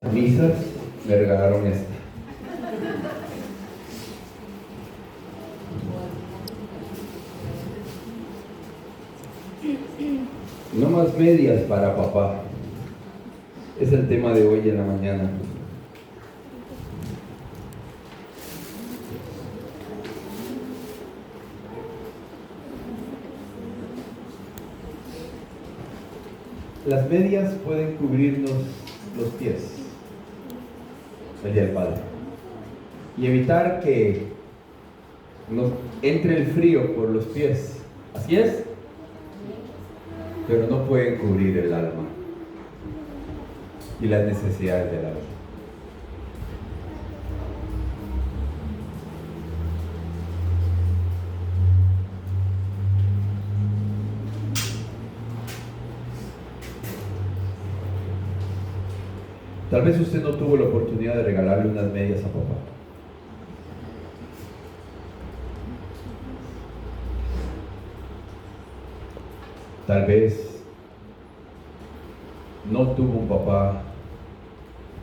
misas me regalaron esta. No más medias para papá. Es el tema de hoy en la mañana. Las medias pueden cubrirnos los pies el día del Padre y evitar que nos entre el frío por los pies. Así es, pero no pueden cubrir el alma y las necesidades del alma. Tal vez usted no tuvo la oportunidad de regalarle unas medias a papá. Tal vez no tuvo un papá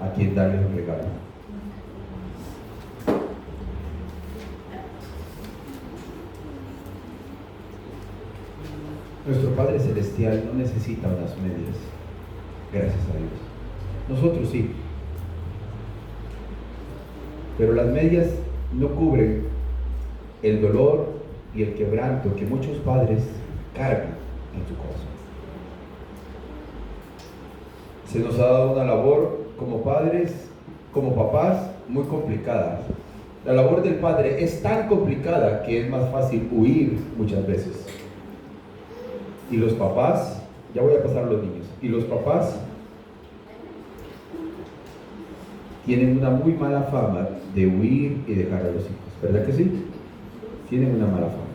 a quien darle un regalo. Nuestro Padre Celestial no necesita unas medias, gracias a Dios. Nosotros sí. Pero las medias no cubren el dolor y el quebranto que muchos padres cargan en su corazón. Se nos ha dado una labor como padres, como papás, muy complicada. La labor del padre es tan complicada que es más fácil huir muchas veces. Y los papás, ya voy a pasar a los niños, y los papás tienen una muy mala fama de huir y dejar a los hijos, ¿verdad que sí? Tienen una mala fama.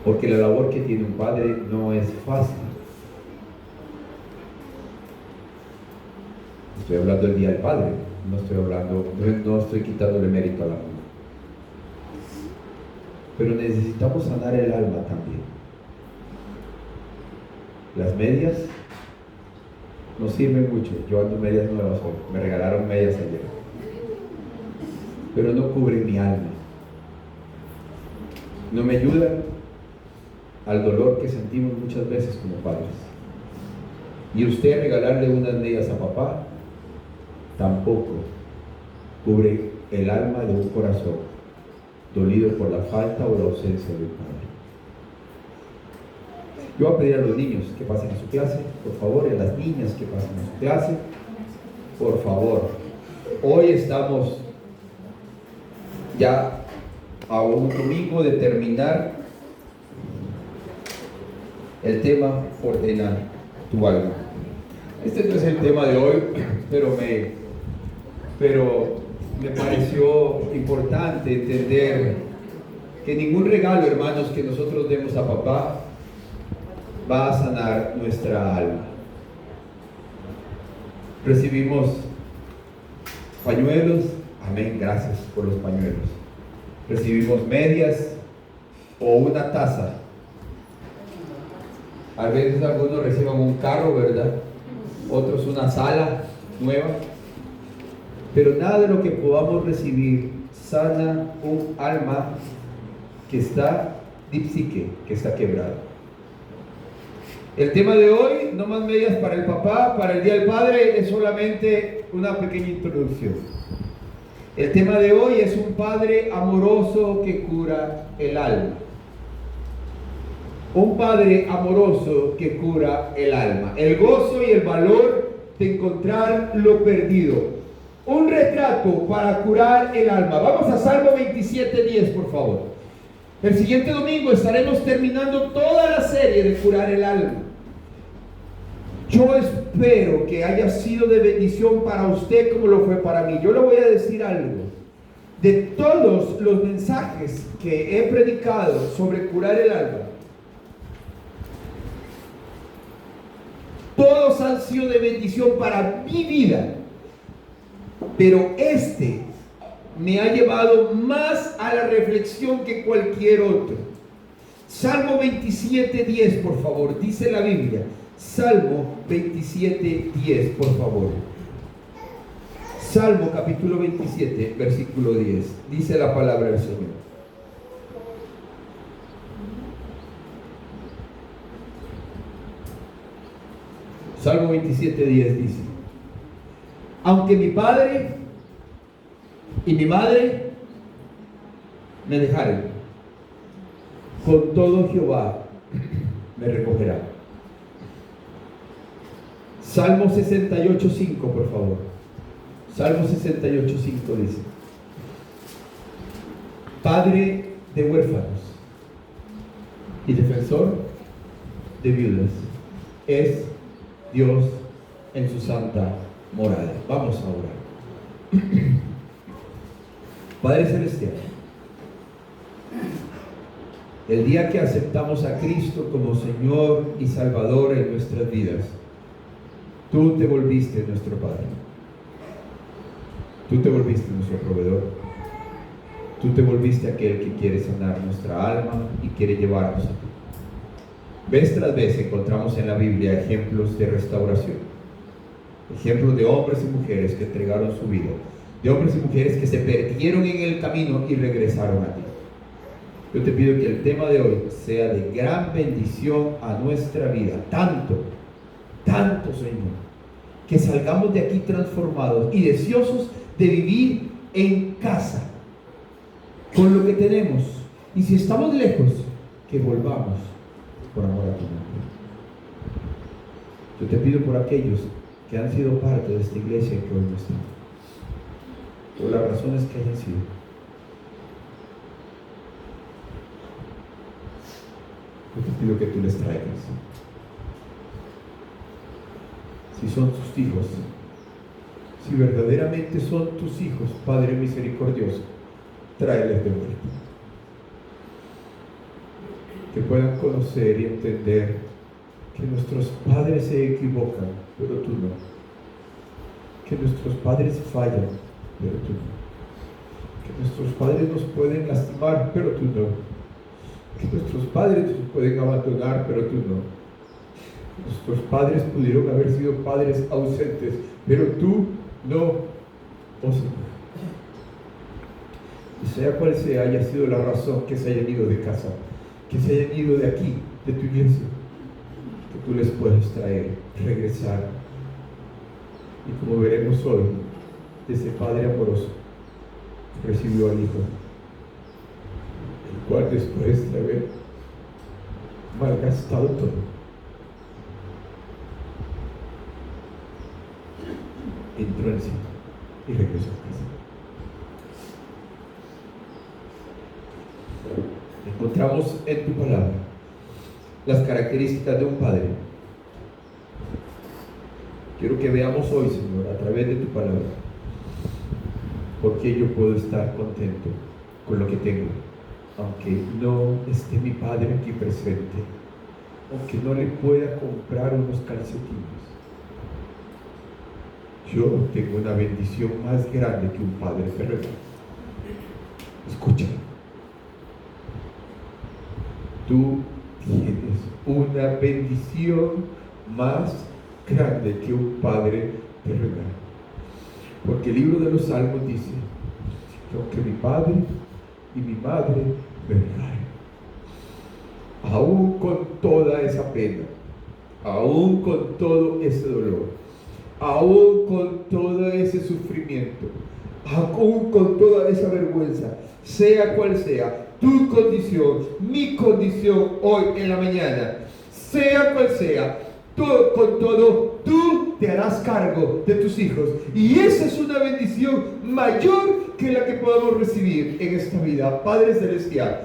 Porque la labor que tiene un padre no es fácil. Estoy hablando del Día del Padre, no estoy quitándole mérito a la mamá. Pero necesitamos sanar el alma también. Las medias nos sirven mucho. Yo ando medias nuevas hoy, me regalaron medias ayer, pero no cubren mi alma, no me ayudan al dolor que sentimos muchas veces como padres. Y usted regalarle unas medias a papá tampoco cubre el alma de un corazón dolido por la falta o la ausencia de un padre. Yo voy a pedir a los niños que pasen a su clase, por favor, y a las niñas que pasen a su clase, por favor. Hoy estamos ya a un domingo de terminar el tema ordena tu alma. Este no es el tema de hoy, pero me pareció importante entender que ningún regalo, hermanos, que nosotros demos a papá va a sanar nuestra alma. Recibimos pañuelos, amén, gracias por los pañuelos. Recibimos medias o una taza. A veces algunos reciban un carro, ¿verdad? Otros una sala nueva. Pero nada de lo que podamos recibir sana un alma que está dipsique, que está quebrada. El tema de hoy, no más medias para el papá, para el Día del Padre, es solamente una pequeña introducción. El tema de hoy es un padre amoroso que cura el alma. Un padre amoroso que cura el alma. El gozo y el valor de encontrar lo perdido. Un retrato para curar el alma. Vamos a Salmo 27:10, por favor. El siguiente domingo estaremos terminando toda la serie de curar el alma. Yo espero que haya sido de bendición para usted como lo fue para mí. Yo le voy a decir algo. De todos los mensajes que he predicado sobre curar el alma, todos han sido de bendición para mi vida. Pero este me ha llevado más a la reflexión que cualquier otro. Salmo 27:10, por favor, dice la Biblia. Salmo 27:10, por favor. Salmo capítulo 27, versículo 10. Dice la palabra del Señor. Salmo 27, 10 dice: aunque mi padre y mi madre me dejaren, con todo Jehová me recogerá. Salmo 68, 5, por favor. Salmo 68, 5 dice: Padre de huérfanos y defensor de viudas es Dios en su santa morada. Vamos a orar. Padre Celestial, el día que aceptamos a Cristo como Señor y Salvador en nuestras vidas, tú te volviste nuestro Padre. Tú te volviste nuestro proveedor. Tú te volviste aquel que quiere sanar nuestra alma y quiere llevarnos a ti. Vez tras vez encontramos en la Biblia ejemplos de restauración, ejemplos de hombres y mujeres que entregaron su vida, de hombres y mujeres que se perdieron en el camino y regresaron a ti. Yo te pido que el tema de hoy sea de gran bendición a nuestra vida, tanto, Señor, que salgamos de aquí transformados y deseosos de vivir en casa con lo que tenemos, y si estamos lejos, que volvamos por amor a tu nombre. Yo te pido por aquellos que han sido parte de esta iglesia que hoy no están, por las razones que hayan sido. Yo te pido que tú les traigas. Si son tus hijos, si verdaderamente son tus hijos, Padre misericordioso, tráeles de vuelta. Que puedan conocer y entender que nuestros padres se equivocan, pero tú no. Que nuestros padres fallan, pero tú no. Que nuestros padres nos pueden lastimar, pero tú no. Que nuestros padres nos pueden abandonar, pero tú no. Nuestros padres pudieron haber sido padres ausentes, pero tú no, oh Señor. Y sea cual sea haya sido la razón que se hayan ido de casa, que se hayan ido de aquí, de tu iglesia, que tú les puedas traer, regresar. Y como veremos hoy, ese Padre amoroso recibió al Hijo, el cual después de haber malgastado todo, entró en sí y regresó a casa. Encontramos en tu palabra las características de un padre. Quiero que veamos hoy, Señor, a través de tu palabra, por qué yo puedo estar contento con lo que tengo, aunque no esté mi padre aquí presente, aunque no le pueda comprar unos calcetines. Yo tengo una bendición más grande que un padre terrenal. Escucha. Tú tienes una bendición más grande que un padre terrenal. Porque el libro de los Salmos dice que aunque mi padre y mi madre me dejaren, aún con toda esa pena, aún con todo ese dolor, aún con todo ese sufrimiento, aún con toda esa vergüenza, sea cual sea tu condición, mi condición hoy en la mañana, sea cual sea, con todo, tú te harás cargo de tus hijos. Y esa es una bendición mayor que la que podamos recibir en esta vida. Padre Celestial,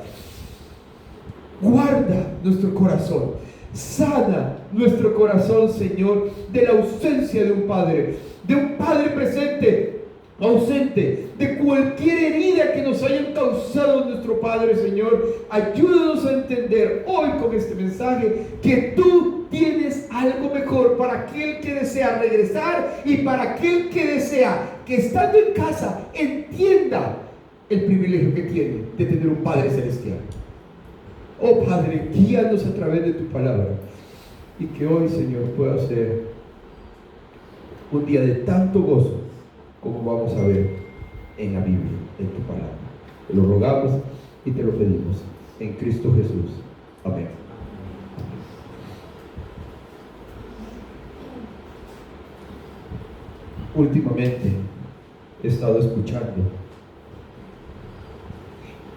guarda nuestro corazón, sana nuestro corazón, Señor, de la ausencia de un padre presente, ausente, de cualquier herida que nos hayan causado nuestro Padre, Señor. Ayúdanos a entender hoy con este mensaje que tú tienes algo mejor para aquel que desea regresar y para aquel que desea que estando en casa entienda el privilegio que tiene de tener un Padre celestial. Oh Padre, guíanos a través de tu palabra y que hoy, Señor, pueda ser un día de tanto gozo como vamos a ver en la Biblia, en tu palabra. Te lo rogamos y te lo pedimos en Cristo Jesús. Amén. Últimamente he estado escuchando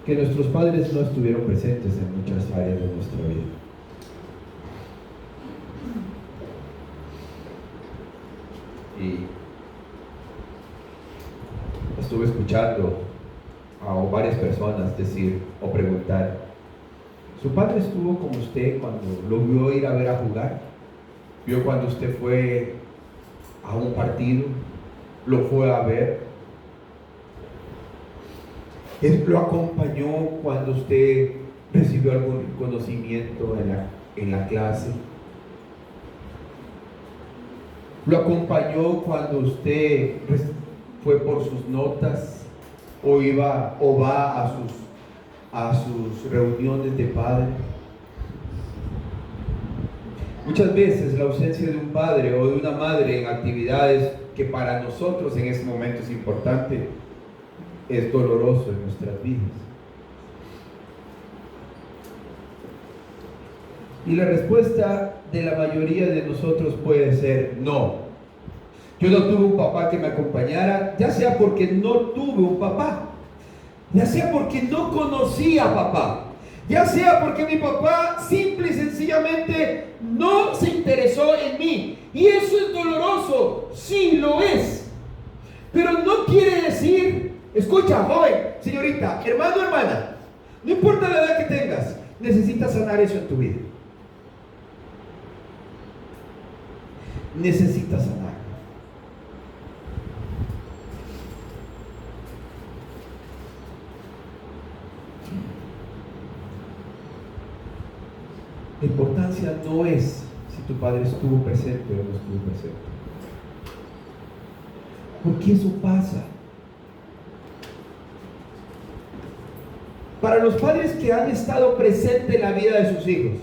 que nuestros padres no estuvieron presentes en muchas áreas de nuestra vida. Y estuve escuchando a varias personas decir o preguntar: ¿su padre estuvo con usted cuando lo vio ir a ver a jugar? ¿Vio cuando usted fue a un partido? ¿Lo fue a ver? ¿Lo acompañó cuando usted recibió algún reconocimiento en la clase? ¿Lo acompañó cuando usted fue por sus notas o iba o va a sus reuniones de padre? Muchas veces la ausencia de un padre o de una madre en actividades que para nosotros en ese momento es importante, es doloroso en nuestras vidas. Y la respuesta de la mayoría de nosotros puede ser no. Yo no tuve un papá que me acompañara, ya sea porque no tuve un papá, ya sea porque no conocía a papá, ya sea porque mi papá simple y sencillamente no se interesó en mí. Y eso es doloroso, sí lo es. Pero no quiere decir, escucha, joven, señorita, hermano, hermana, no importa la edad que tengas, necesitas sanar eso en tu vida. Necesitas sanar. La importancia no es si tu padre estuvo presente o no estuvo presente, porque eso pasa. Para los padres que han estado presentes en la vida de sus hijos,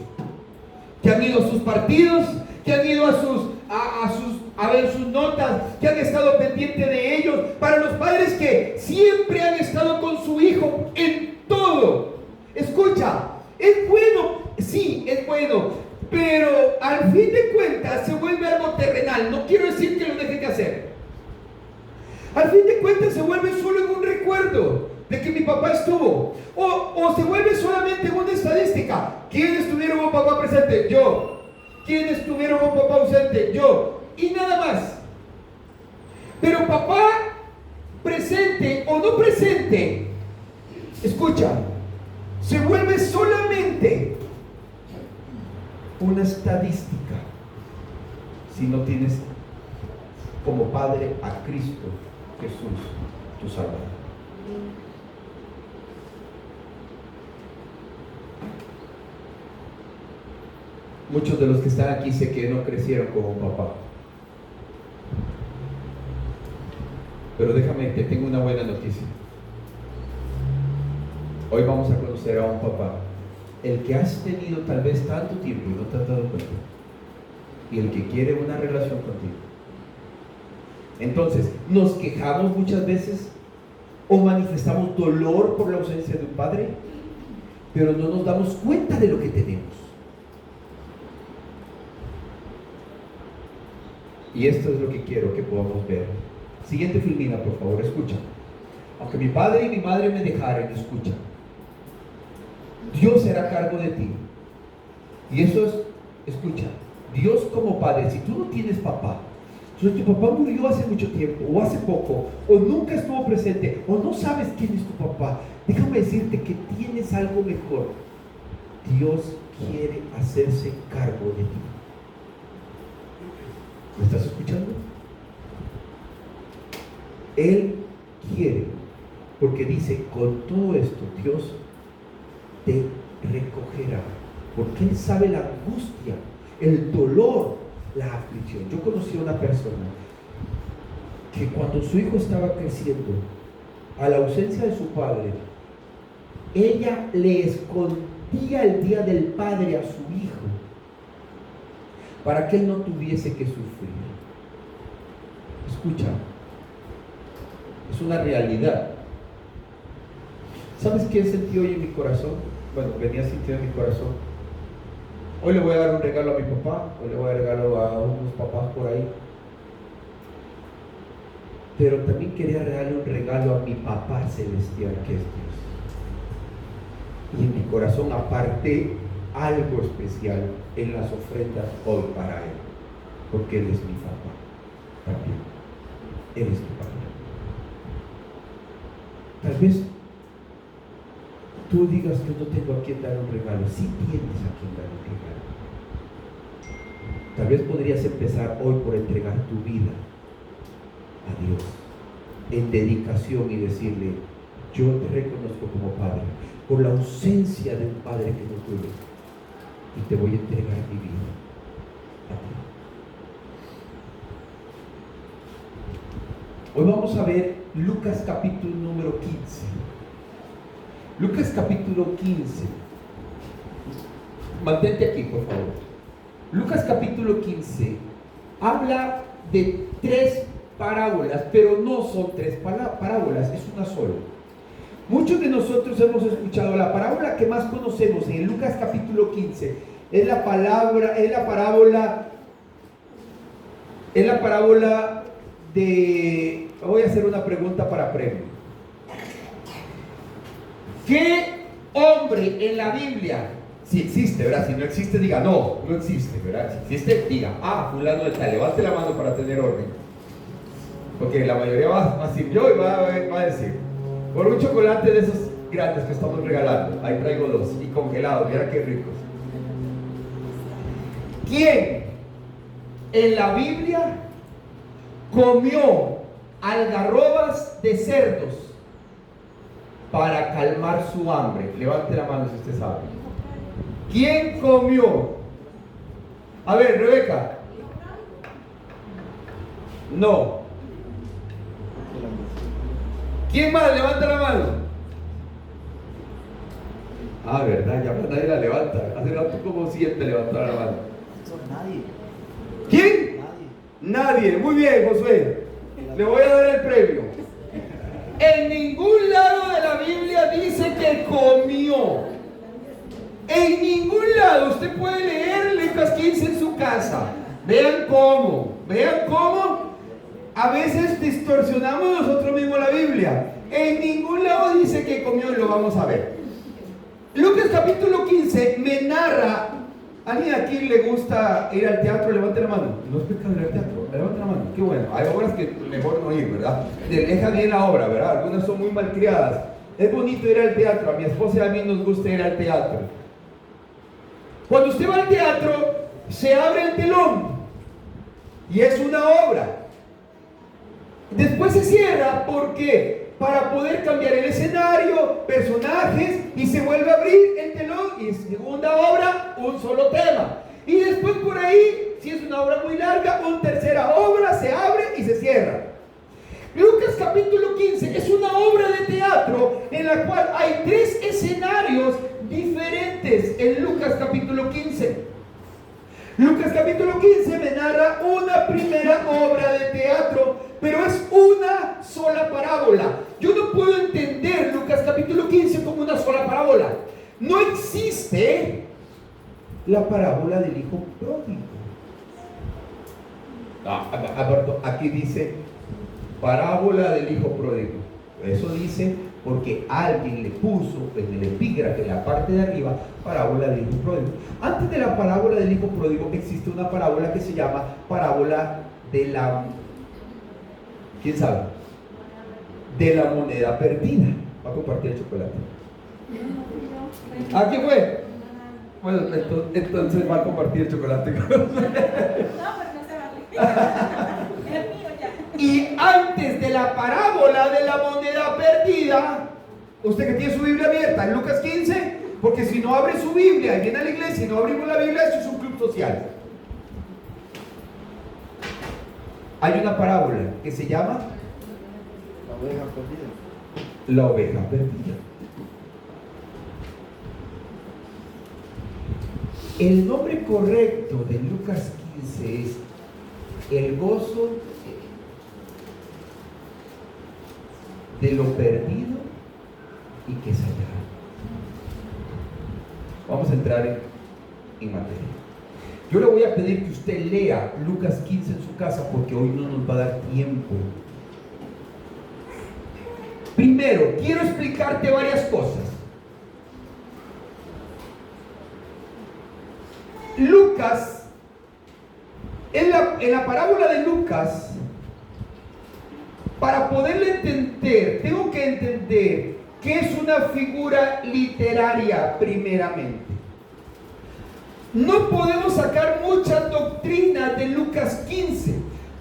que han ido a sus partidos, que han ido a ver sus notas, que han estado pendientes de ellos, para los padres que siempre han estado con su hijo en todo. Escucha, es bueno, sí, es bueno, pero al fin de cuentas se vuelve algo terrenal. No quiero decir que lo dejen de hacer. Al fin de cuentas se vuelve solo en un recuerdo de que mi papá estuvo, o se vuelve solamente en una estadística. ¿Quiénes tuvieron un papá presente? Yo. ¿Quiénes tuvieron un papá ausente? Yo. Y nada más. Pero papá presente o no presente, escucha, se vuelve solamente una estadística si no tienes como padre a Cristo Jesús, tu Salvador. Muchos de los que están aquí sé que no crecieron como un papá. Pero déjame, te tengo una buena noticia. Hoy vamos a conocer a un papá, el que has tenido tal vez tanto tiempo y no te has dado cuenta, y el que quiere una relación contigo. Entonces, nos quejamos muchas veces o manifestamos dolor por la ausencia de un padre, pero no nos damos cuenta de lo que tenemos. Y esto es lo que quiero que podamos ver. Siguiente filmina, por favor, escucha. Aunque mi padre y mi madre me dejaren, escucha. Dios será a cargo de ti. Y eso es, escucha, Dios como padre. Si tú no tienes papá, si tu papá murió hace mucho tiempo, o hace poco, o nunca estuvo presente, o no sabes quién es tu papá, déjame decirte que tienes algo mejor. Dios quiere hacerse cargo de ti. ¿Me estás escuchando? Él quiere, porque dice, con todo esto Dios te recogerá, porque Él sabe la angustia, el dolor, la aflicción. Yo conocí a una persona que cuando su hijo estaba creciendo, a la ausencia de su padre, ella le escondía el día del padre a su hijo, para que él no tuviese que sufrir. Escucha, es una realidad. ¿Sabes qué sentí hoy en mi corazón? Bueno, venía sintiendo en mi corazón. Hoy le voy a dar un regalo a mi papá, hoy le voy a dar un regalo a unos papás por ahí. Pero también quería darle un regalo a mi papá celestial, que es Dios. Y en mi corazón aparté algo especial en las ofrendas hoy para Él, porque Él es mi papá también. Él es mi papá. Tal vez tú digas que no tengo a quien dar un regalo. Sí tienes a quien dar un regalo. Tal vez podrías empezar hoy por entregar tu vida a Dios en dedicación y decirle: yo te reconozco como padre por la ausencia de un padre que no tuve, y te voy a entregar mi vida a ti. Hoy vamos a ver Lucas capítulo número 15. Lucas capítulo 15. Mantente aquí, por favor. Lucas capítulo 15 habla de 3 parábolas, pero no son 3 parábolas, es una sola. Muchos de nosotros hemos escuchado la parábola que más conocemos en Lucas capítulo 15. Es la parábola de... Voy a hacer una pregunta para premio. ¿Qué hombre en la Biblia, si existe, ¿verdad? Si no existe, diga no existe, ¿verdad? Si existe, diga, fulano de tal, levante la mano para tener orden. Porque la mayoría va a decir yo y va a decir, por un chocolate de esos grandes que estamos regalando, ahí traigo 2 y congelados, mira qué ricos. ¿Quién en la Biblia comió algarrobas de cerdos para calmar su hambre? Levante la mano si usted sabe. ¿Quién comió? A ver, Rebeca. No. ¿Quién más? Levanta la mano. Verdad, ya nadie la levanta. Hace rato como 7 levantaron la mano. Nadie. ¿Quién? Nadie. Muy bien, Josué. Le voy a dar el premio. En ningún lado de la Biblia dice que comió. En ningún lado. Usted puede leer Lucas 15 en su casa. Vean cómo. A veces distorsionamos nosotros mismos la Biblia. En ningún lado dice que comió, y lo vamos a ver. Lucas capítulo 15 me narra. ¿Alguien aquí le gusta ir al teatro? Levante la mano. No es pecado ir al teatro. Levante la mano. Qué bueno. Hay obras que mejor no ir, ¿verdad? Deja bien la obra, ¿verdad? Algunas son muy malcriadas. Es bonito ir al teatro. A mi esposa y a mí nos gusta ir al teatro. Cuando usted va al teatro, se abre el telón y es una obra. Después se cierra, ¿por qué? Para poder cambiar el escenario, personajes, y se vuelve a abrir el telón, y segunda obra, un solo tema. Y después por ahí, si es una obra muy larga, una tercera obra, se abre y se cierra. Lucas capítulo 15 es una obra de teatro en la cual hay 3 escenarios diferentes en Lucas capítulo 15. Lucas capítulo 15 me narra una primera obra de teatro, pero es una sola parábola. Yo no puedo entender Lucas capítulo 15 como una sola parábola. No existe la parábola del hijo pródigo. Aquí dice parábola del hijo pródigo. Eso dice porque alguien le puso en el epígrafe, en la parte de arriba, parábola del hijo pródigo. Antes de la parábola del hijo pródigo existe una parábola que se llama parábola de la... ¿Quién sabe? De la moneda perdida. Va a compartir el chocolate. ¿A quién fue? Bueno, entonces va a compartir el chocolate. No, pero no se vale. Es mío ya. Y antes de la parábola de la moneda perdida, usted que tiene su Biblia abierta en Lucas 15, porque si no abre su Biblia y viene a la iglesia y no abrimos la Biblia, eso es un club social. Hay una parábola que se llama La oveja perdida. La oveja perdida. El nombre correcto de Lucas 15 es el gozo de lo perdido y que se hallaba. Vamos a entrar en materia. Yo le voy a pedir que usted lea Lucas 15 en su casa porque hoy no nos va a dar tiempo. Primero, quiero explicarte varias cosas. Lucas, en la parábola de Lucas, para poderle entender, tengo que entender que es una figura literaria primeramente. No podemos sacar muchas doctrinas de Lucas 15,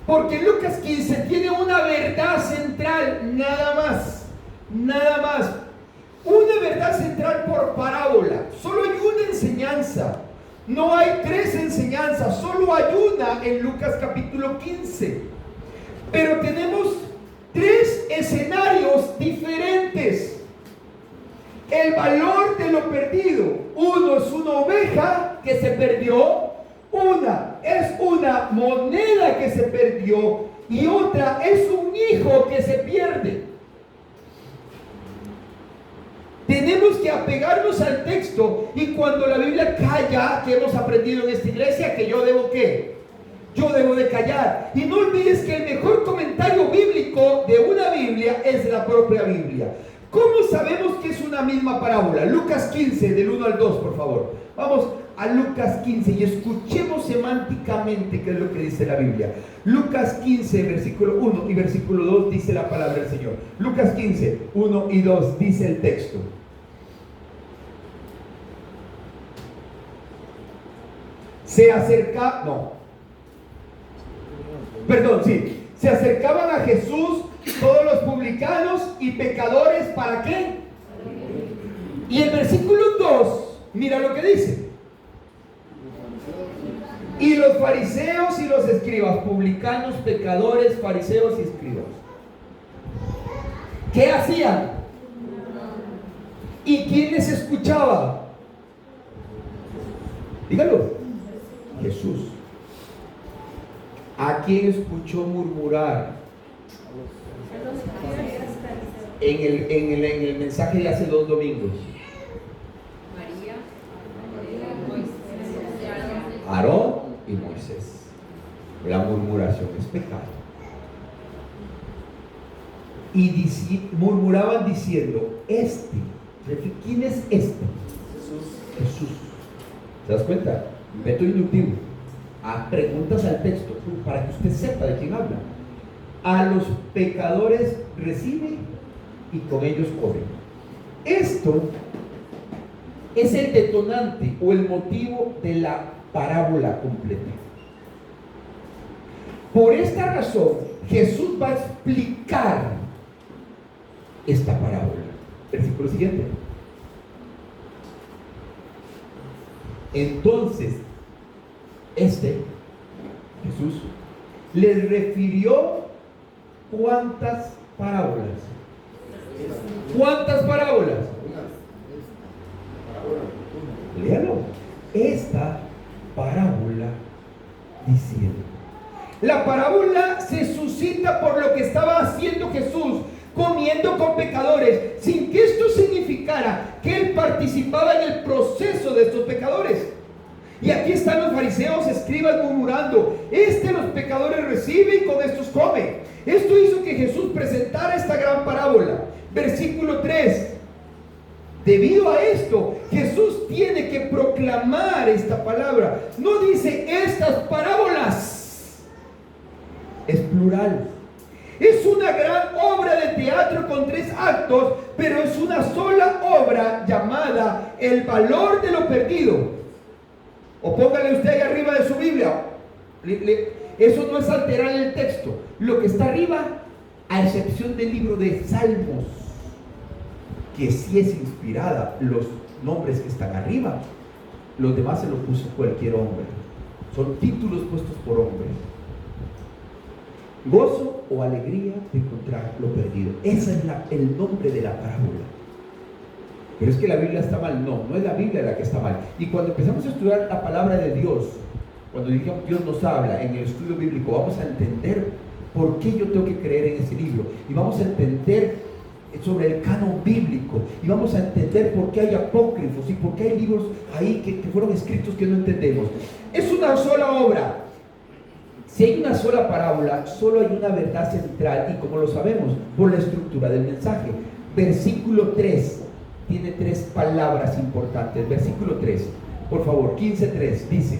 porque Lucas 15 tiene una verdad central, nada más. Una verdad central por parábola. Solo hay una enseñanza. No hay tres enseñanzas, solo hay una en Lucas capítulo 15. Pero tenemos tres escenarios diferentes. El valor de lo perdido. Uno es una oveja que se perdió, una es una moneda que se perdió y otra es un hijo que se pierde. Tenemos que apegarnos al texto y cuando la Biblia calla, que hemos aprendido en esta iglesia, que yo debo ¿qué? Yo debo de callar. Y no olvides que el mejor comentario bíblico de una Biblia es la propia Biblia. ¿Cómo sabemos que es una misma parábola? Lucas 15, del 1 al 2, por favor. Vamos a Lucas 15 y escuchemos semánticamente qué es lo que dice la Biblia. Lucas 15, versículo 1 y versículo 2 dice la palabra del Señor. Lucas 15, 1 y 2 dice el texto. Se acercaban a Jesús todos los publicanos y pecadores, ¿para qué? Y el versículo 2, mira lo que dice. Y los fariseos y los escribas, publicanos, pecadores, fariseos y escribas, ¿qué hacían? ¿Y quién les escuchaba? Dígalo. Jesús. ¿A quién escuchó murmurar? En el mensaje de hace 2 domingos. Aarón y Moisés. La murmuración es pecado. Y murmuraban diciendo, ¿quién es este? Jesús. ¿Te das cuenta? Método inductivo. Preguntas al texto para que usted sepa de quién habla. A los pecadores recibe y con ellos come. Esto es el detonante o el motivo de la parábola completa. Por esta razón, Jesús va a explicar esta parábola. Versículo siguiente. Entonces, Jesús, les refirió ¿cuántas parábolas? ¿Cuántas parábolas? Léalo. Esta parábola diciendo. La parábola se suscita por lo que estaba haciendo Jesús, comiendo con pecadores, sin que esto significara que él participaba en el proceso de estos pecadores. Y aquí están los fariseos, escribas murmurando, los pecadores recibe y con estos come. Esto hizo que Jesús presentara esta gran parábola. Versículo 3. Debido a esto, Jesús tiene que proclamar esta palabra. No dice estas parábolas, es plural. Es una gran obra de teatro con 3 actos, pero es una sola obra llamada El valor de lo perdido. O póngale usted ahí arriba de su Biblia. Eso no es alterar el texto. Lo que está arriba, a excepción del libro de Salmos, que sí es inspirada, los nombres que están arriba, los demás se los puso cualquier hombre. Son títulos puestos por hombres. Gozo o alegría de encontrar lo perdido. Ese es el nombre de la parábola. Pero es que la Biblia está mal. No es la Biblia la que está mal. Y cuando empezamos a estudiar la palabra de Dios, cuando digamos Dios nos habla en el estudio bíblico, vamos a entender por qué yo tengo que creer en ese libro. Y vamos a entender sobre el canon bíblico y vamos a entender por qué hay apócrifos y por qué hay libros ahí que fueron escritos que no entendemos. Es una sola obra. Si hay una sola parábola, solo hay una verdad central y como lo sabemos por la estructura del mensaje. Versículo 3 tiene 3 palabras importantes. Versículo 3, por favor, 15:3 dice,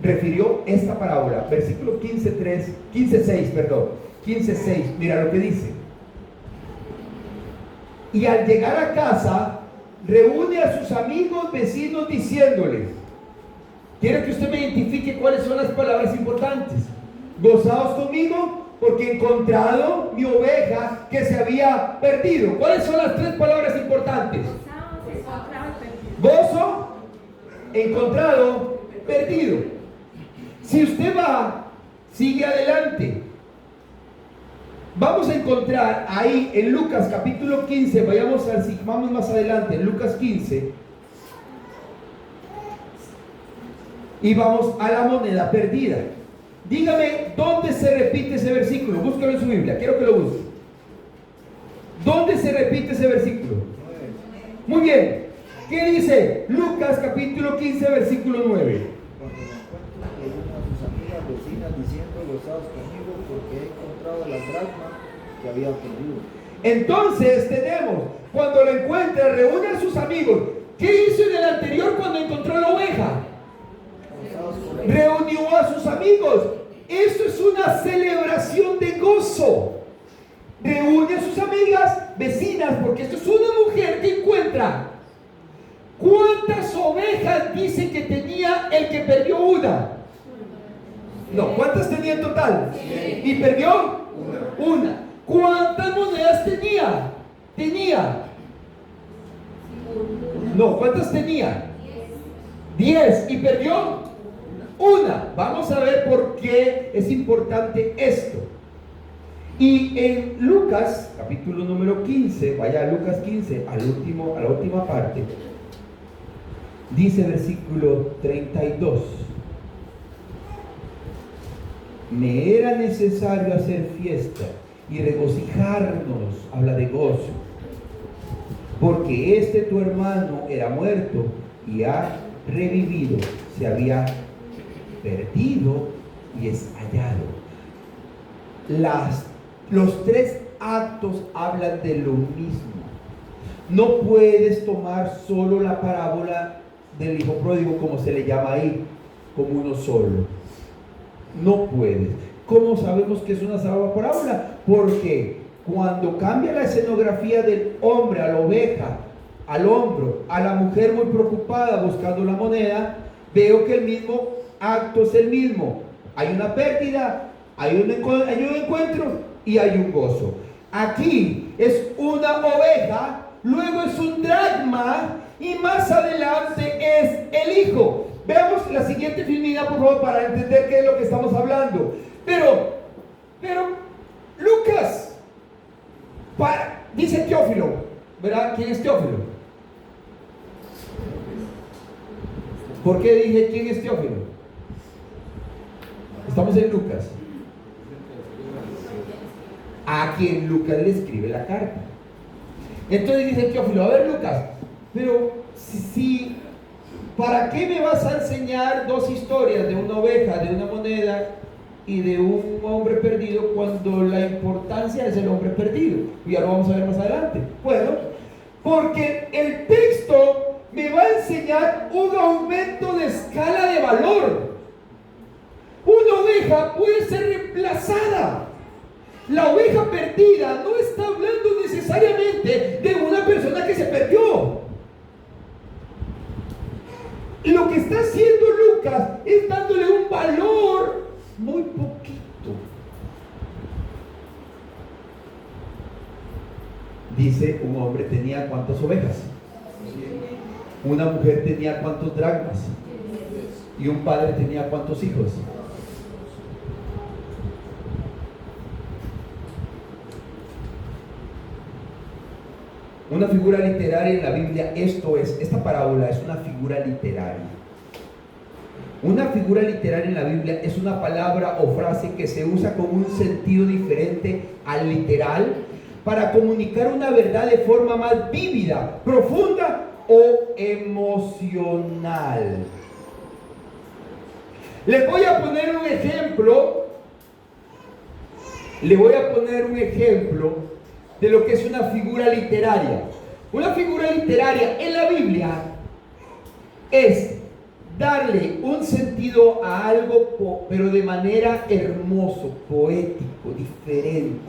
refirió esta parábola. Versículo 15:6, mira lo que dice. Y al llegar a casa, reúne a sus amigos, vecinos, diciéndoles, quiero que usted me identifique cuáles son las palabras importantes. Gozaos conmigo, porque he encontrado mi oveja que se había perdido. ¿Cuáles son las 3 palabras importantes? Gozo, encontrado, perdido. Si usted va, sigue adelante. Vamos a encontrar ahí en Lucas capítulo 15, vamos más adelante, en Lucas 15, y vamos a la moneda perdida. Dígame dónde se repite ese versículo. Búscalo en su Biblia, quiero que lo busque. ¿Dónde se repite ese versículo? Muy bien. ¿Qué dice Lucas capítulo 15, versículo 9? Cuando lo encuentro, le uno a sus amigas vecinas diciendo, gozaos conmigo, porque he encontrado la dracma que había perdido. Entonces tenemos, cuando lo encuentra, reúne a sus amigos. ¿Qué hizo en el anterior cuando encontró la oveja? Gozaos conmigo. Reunió a sus amigos. Esto es una celebración de gozo. Reúne a sus amigas, vecinas, porque esto es una mujer que encuentra. ¿Cuántas ovejas dice que tenía el que perdió una? No, ¿cuántas tenía en total? ¿Y perdió? Una. ¿Cuántas monedas tenía? No, ¿cuántas tenía? 10. ¿Y perdió? Una. Vamos a ver por qué es importante esto. Y en Lucas, capítulo número 15, vaya a Lucas 15, a la última parte, dice versículo 32. Me era necesario hacer fiesta y regocijarnos, habla de gozo, porque este tu hermano era muerto y ha revivido, se había perdido y es hallado. Los 3 actos hablan de lo mismo. No puedes tomar solo la parábola del hijo pródigo, como se le llama ahí, como uno solo. No puedes. ¿Cómo sabemos que es una sola parábola? Porque cuando cambia la escenografía del hombre a la oveja, al hombro, a la mujer muy preocupada buscando la moneda, veo que el mismo acto es el mismo. Hay una pérdida, hay un encuentro y hay un gozo. Aquí es una oveja, luego es un dracma y más adelante es el hijo. Veamos la siguiente filmina, por favor, para entender qué es lo que estamos hablando. Pero Lucas, dice Teófilo, ¿verdad? ¿Quién es Teófilo? ¿Por qué dije quién es Teófilo? Estamos en Lucas. A quien Lucas le escribe la carta. Entonces dice Teófilo, a ver Lucas, pero si ¿para qué me vas a enseñar 2 historias de una oveja, de una moneda y de un hombre perdido cuando la importancia es el hombre perdido? Y ya lo vamos a ver más adelante. Bueno, porque el texto me va a enseñar un aumento de escala de valor. Una oveja puede ser reemplazada. La oveja perdida no está hablando necesariamente de una persona que se perdió. Lo que está haciendo Lucas es dándole un valor muy poquito. Dice, un hombre tenía ¿cuántas ovejas? Una mujer tenía ¿cuántos dracmas? Y un padre tenía ¿cuántos hijos? Una figura literaria en la Biblia, esta parábola es una figura literaria. Una figura literaria en la Biblia es una palabra o frase que se usa con un sentido diferente al literal, para comunicar una verdad de forma más vívida, profunda o emocional. Les voy a poner un ejemplo. Le voy a poner un ejemplo de lo que es una figura literaria. Una figura literaria en la Biblia es darle un sentido a algo, pero de manera hermoso, poético, diferente.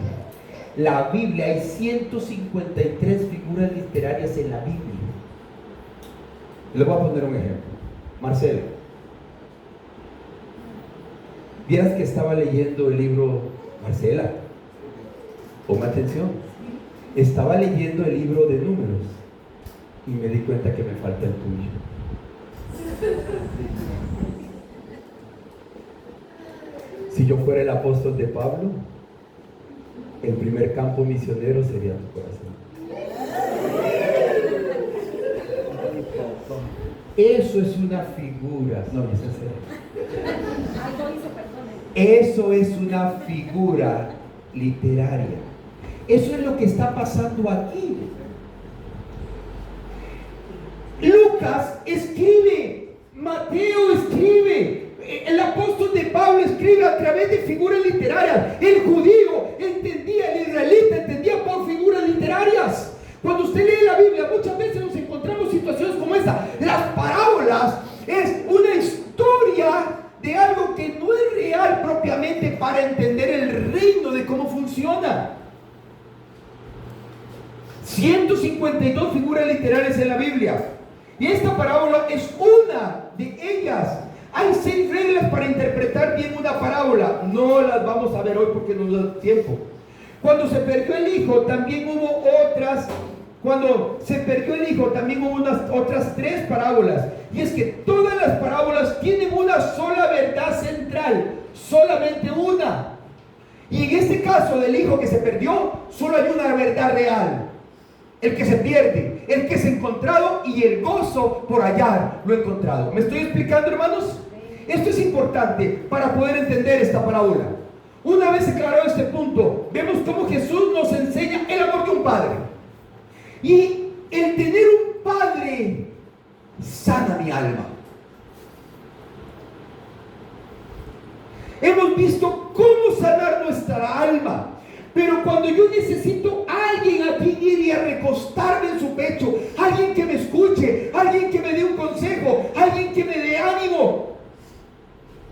La Biblia, hay 153 figuras literarias en la Biblia. Les voy a poner un ejemplo. Marcelo, vieras que estaba leyendo el libro, Marcela, ponme atención, estaba leyendo el libro de Números y me di cuenta que me falta el tuyo. Si yo fuera el apóstol de Pablo, el primer campo misionero sería tu corazón. Eso es una figura. No, es en serio. Eso es una figura literaria. Eso es lo que está pasando aquí. Lucas escribe, Mateo escribe, el apóstol de Pablo escribe a través de figuras literarias. El judío entendía, el israelita entendía por figuras literarias. Cuando usted lee la Biblia, muchas veces nos encontramos situaciones como esta. Las parábolas es una historia de algo que no es real propiamente para entender el reino de cómo funciona. 152 figuras literarias en la Biblia. Y esta parábola es una de ellas. Hay 6 reglas para interpretar bien una parábola. No las vamos a ver hoy porque no nos da tiempo. Cuando se perdió el hijo, también hubo otras. Cuando se perdió el hijo, también hubo otras 3 parábolas. Y es que todas las parábolas tienen una sola verdad central. Solamente una. Y en este caso del hijo que se perdió, solo hay una verdad real. El que se pierde, el que es encontrado y el gozo por hallar lo encontrado. ¿Me estoy explicando, hermanos? Esto es importante para poder entender esta parábola. Una vez aclarado este punto, vemos cómo Jesús nos enseña el amor de un padre. Y el tener un padre sana mi alma. Hemos visto cómo sanar nuestra alma. Pero cuando yo necesito a alguien a quien ir y a recostarme en su pecho, alguien que me escuche, alguien que me dé un consejo, alguien que me dé ánimo,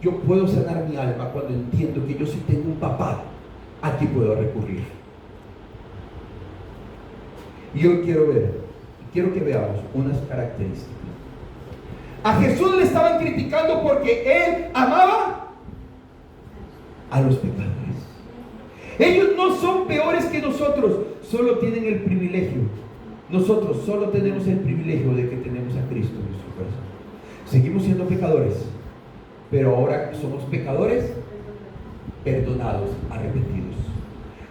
yo puedo sanar mi alma cuando entiendo que yo sí tengo un papá a quien puedo recurrir. Y hoy quiero que veamos unas características. A Jesús le estaban criticando porque él amaba a los pecadores. Ellos no son peores que nosotros, solo tienen el privilegio. Nosotros solo tenemos el privilegio de que tenemos a Cristo en nuestro corazón. Seguimos siendo pecadores, pero ahora somos pecadores perdonados, arrepentidos.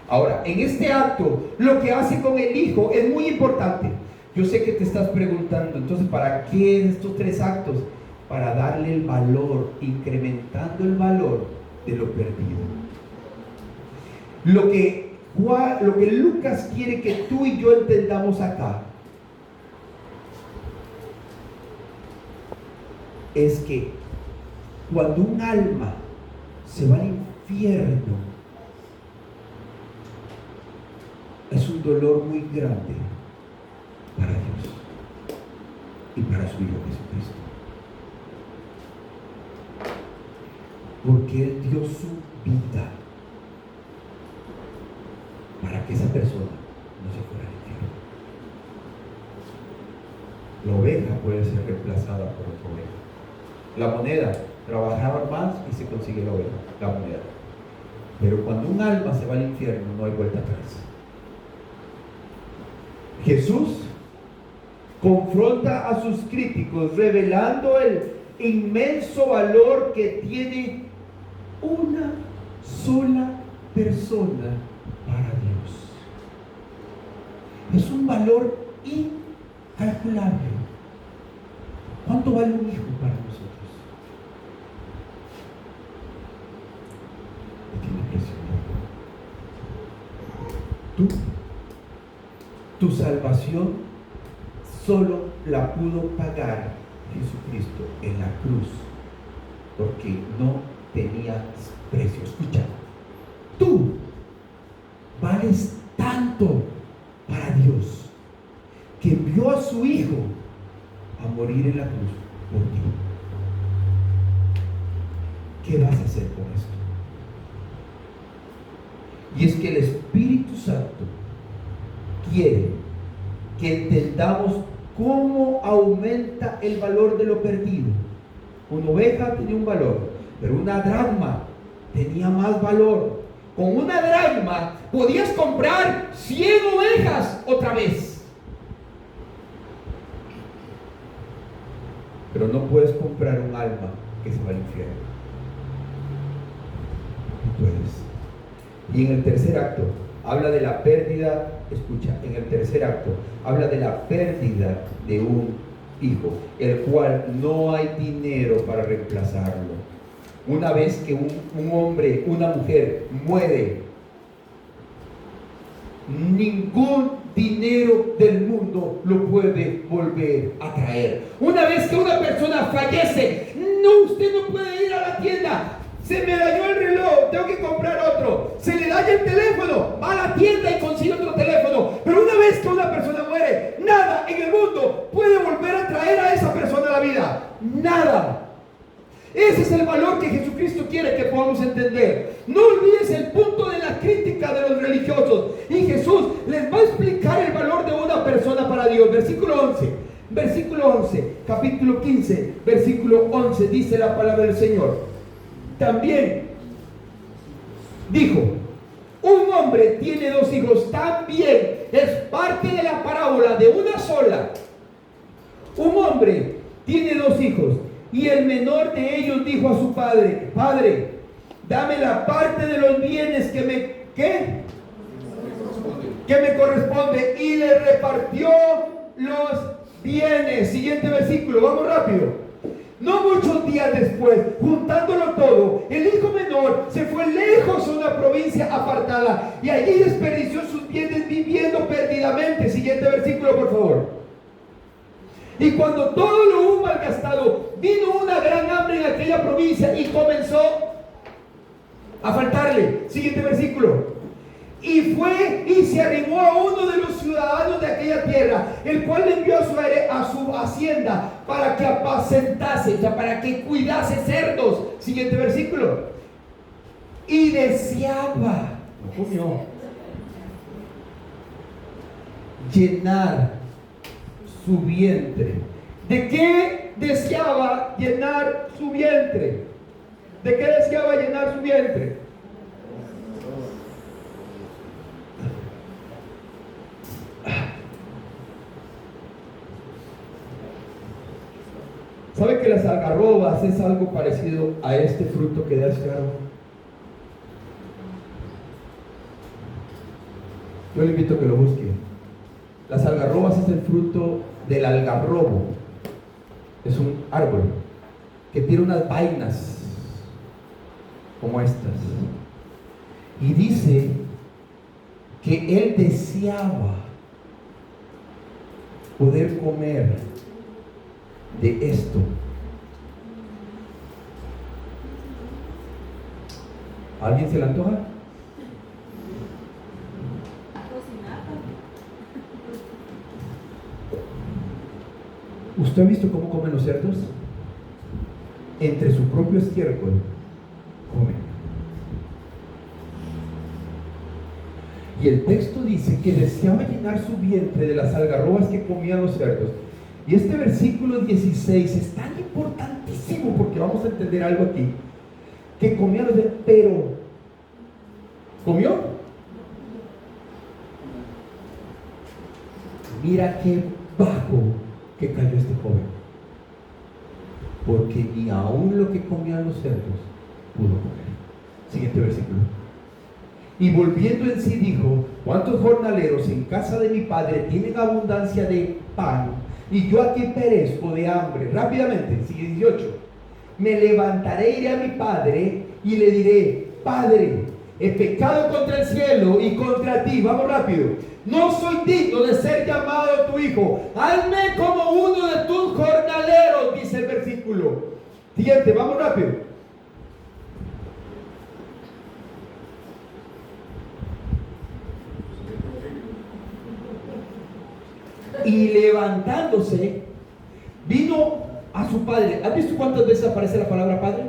Ahora, en este acto, lo que hace con el Hijo es muy importante. Yo sé que te estás preguntando, entonces, ¿para qué estos 3 actos? Para darle el valor, incrementando el valor de lo perdido. Lo que Lucas quiere que tú y yo entendamos acá es que cuando un alma se va al infierno, es un dolor muy grande para Dios y para su Hijo Jesucristo, porque Él dio su vida para que esa persona no se fuera al infierno. La oveja puede ser reemplazada por otra oveja. La moneda, trabajar más y se consigue la oveja, la moneda. Pero cuando un alma se va al infierno, no hay vuelta atrás. Jesús confronta a sus críticos revelando el inmenso valor que tiene una sola persona para Dios. Es un valor incalculable. ¿Cuánto vale un hijo para nosotros? No tiene precio. Tú Tu salvación solo la pudo pagar Jesucristo en la cruz, porque no tenías precio. Escucha, tú vales tanto para Dios que envió a su Hijo a morir en la cruz por ti. ¿Qué vas a hacer con esto? Y es que el Espíritu Santo quiere que entendamos cómo aumenta el valor de lo perdido. Una oveja tenía un valor, pero una dracma tenía más valor. Con una dracma podías comprar 100 ovejas otra vez. Pero no puedes comprar un alma que se va al infierno. No puedes. Y en el tercer acto habla de la pérdida. Escucha, en el tercer acto habla de la pérdida de un hijo, el cual no hay dinero para reemplazarlo. Una vez que un hombre, una mujer muere, ningún dinero del mundo lo puede volver a traer. Una vez que una persona fallece, no, usted no puede ir a la tienda. Se me dañó el reloj, tengo que comprar otro. Se le daña el teléfono, va a la tienda y consigue otro teléfono. Pero una vez que una persona muere, nada en el mundo puede volver a traer a esa persona a la vida. Nada. Ese es el valor que Jesucristo quiere que podamos entender. No olvides el punto de la crítica de los religiosos. Y Jesús les va a explicar el valor de una persona para Dios. Versículo 11. Versículo 11. Capítulo 15. Versículo 11. Dice la palabra del Señor. También dijo: un hombre tiene 2 hijos. También es parte de la parábola de una sola. Un hombre tiene 2 hijos. Y el menor de ellos dijo a su padre: Padre, dame la parte de los bienes que me corresponde. Y le repartió los bienes. Siguiente versículo, vamos rápido. No muchos días después, juntándolo todo, el hijo menor se fue lejos a una provincia apartada y allí desperdició sus bienes viviendo perdidamente. Siguiente versículo, por favor. Y cuando todo lo hubo malgastado, vino una gran hambre en aquella provincia y comenzó a faltarle. Siguiente versículo. Y fue y se arrimó a uno de los ciudadanos de aquella tierra, el cual le envió a su hacienda para que apacentase, o sea, para que cuidase cerdos. Siguiente versículo. Y deseaba, no comió, llenar su vientre. ¿De qué deseaba llenar su vientre? ¿De qué deseaba llenar su vientre? ¿Sabe que las algarrobas es algo parecido a este fruto que da este árbol? Yo le invito a que lo busque. Las algarrobas es el fruto del algarrobo. Es un árbol que tiene unas vainas como estas. Y dice que él deseaba poder comer de esto. ¿A alguien se le antoja? ¿Usted ha visto cómo comen los cerdos? Entre su propio estiércol comen. Y el texto dice que deseaba llenar su vientre de las algarrobas que comían los cerdos. Y este versículo 16 es tan importantísimo porque vamos a entender algo aquí. Que comía los cerdos, pero ¿comió? Mira qué bajo que cayó este joven. Porque ni aún lo que comían los cerdos pudo comer. Siguiente versículo. Y volviendo en sí dijo: ¿cuántos jornaleros en casa de mi padre tienen abundancia de pan? Y yo aquí perezco de hambre. Rápidamente, sigue 18. Me levantaré, iré a mi padre y le diré: Padre, he pecado contra el cielo y contra ti. Vamos rápido. No soy digno de ser llamado tu hijo. Hazme como uno de tus jornaleros, dice el versículo. Siguiente, vamos rápido. Y levantándose, vino a su padre. ¿Has visto cuántas veces aparece la palabra padre?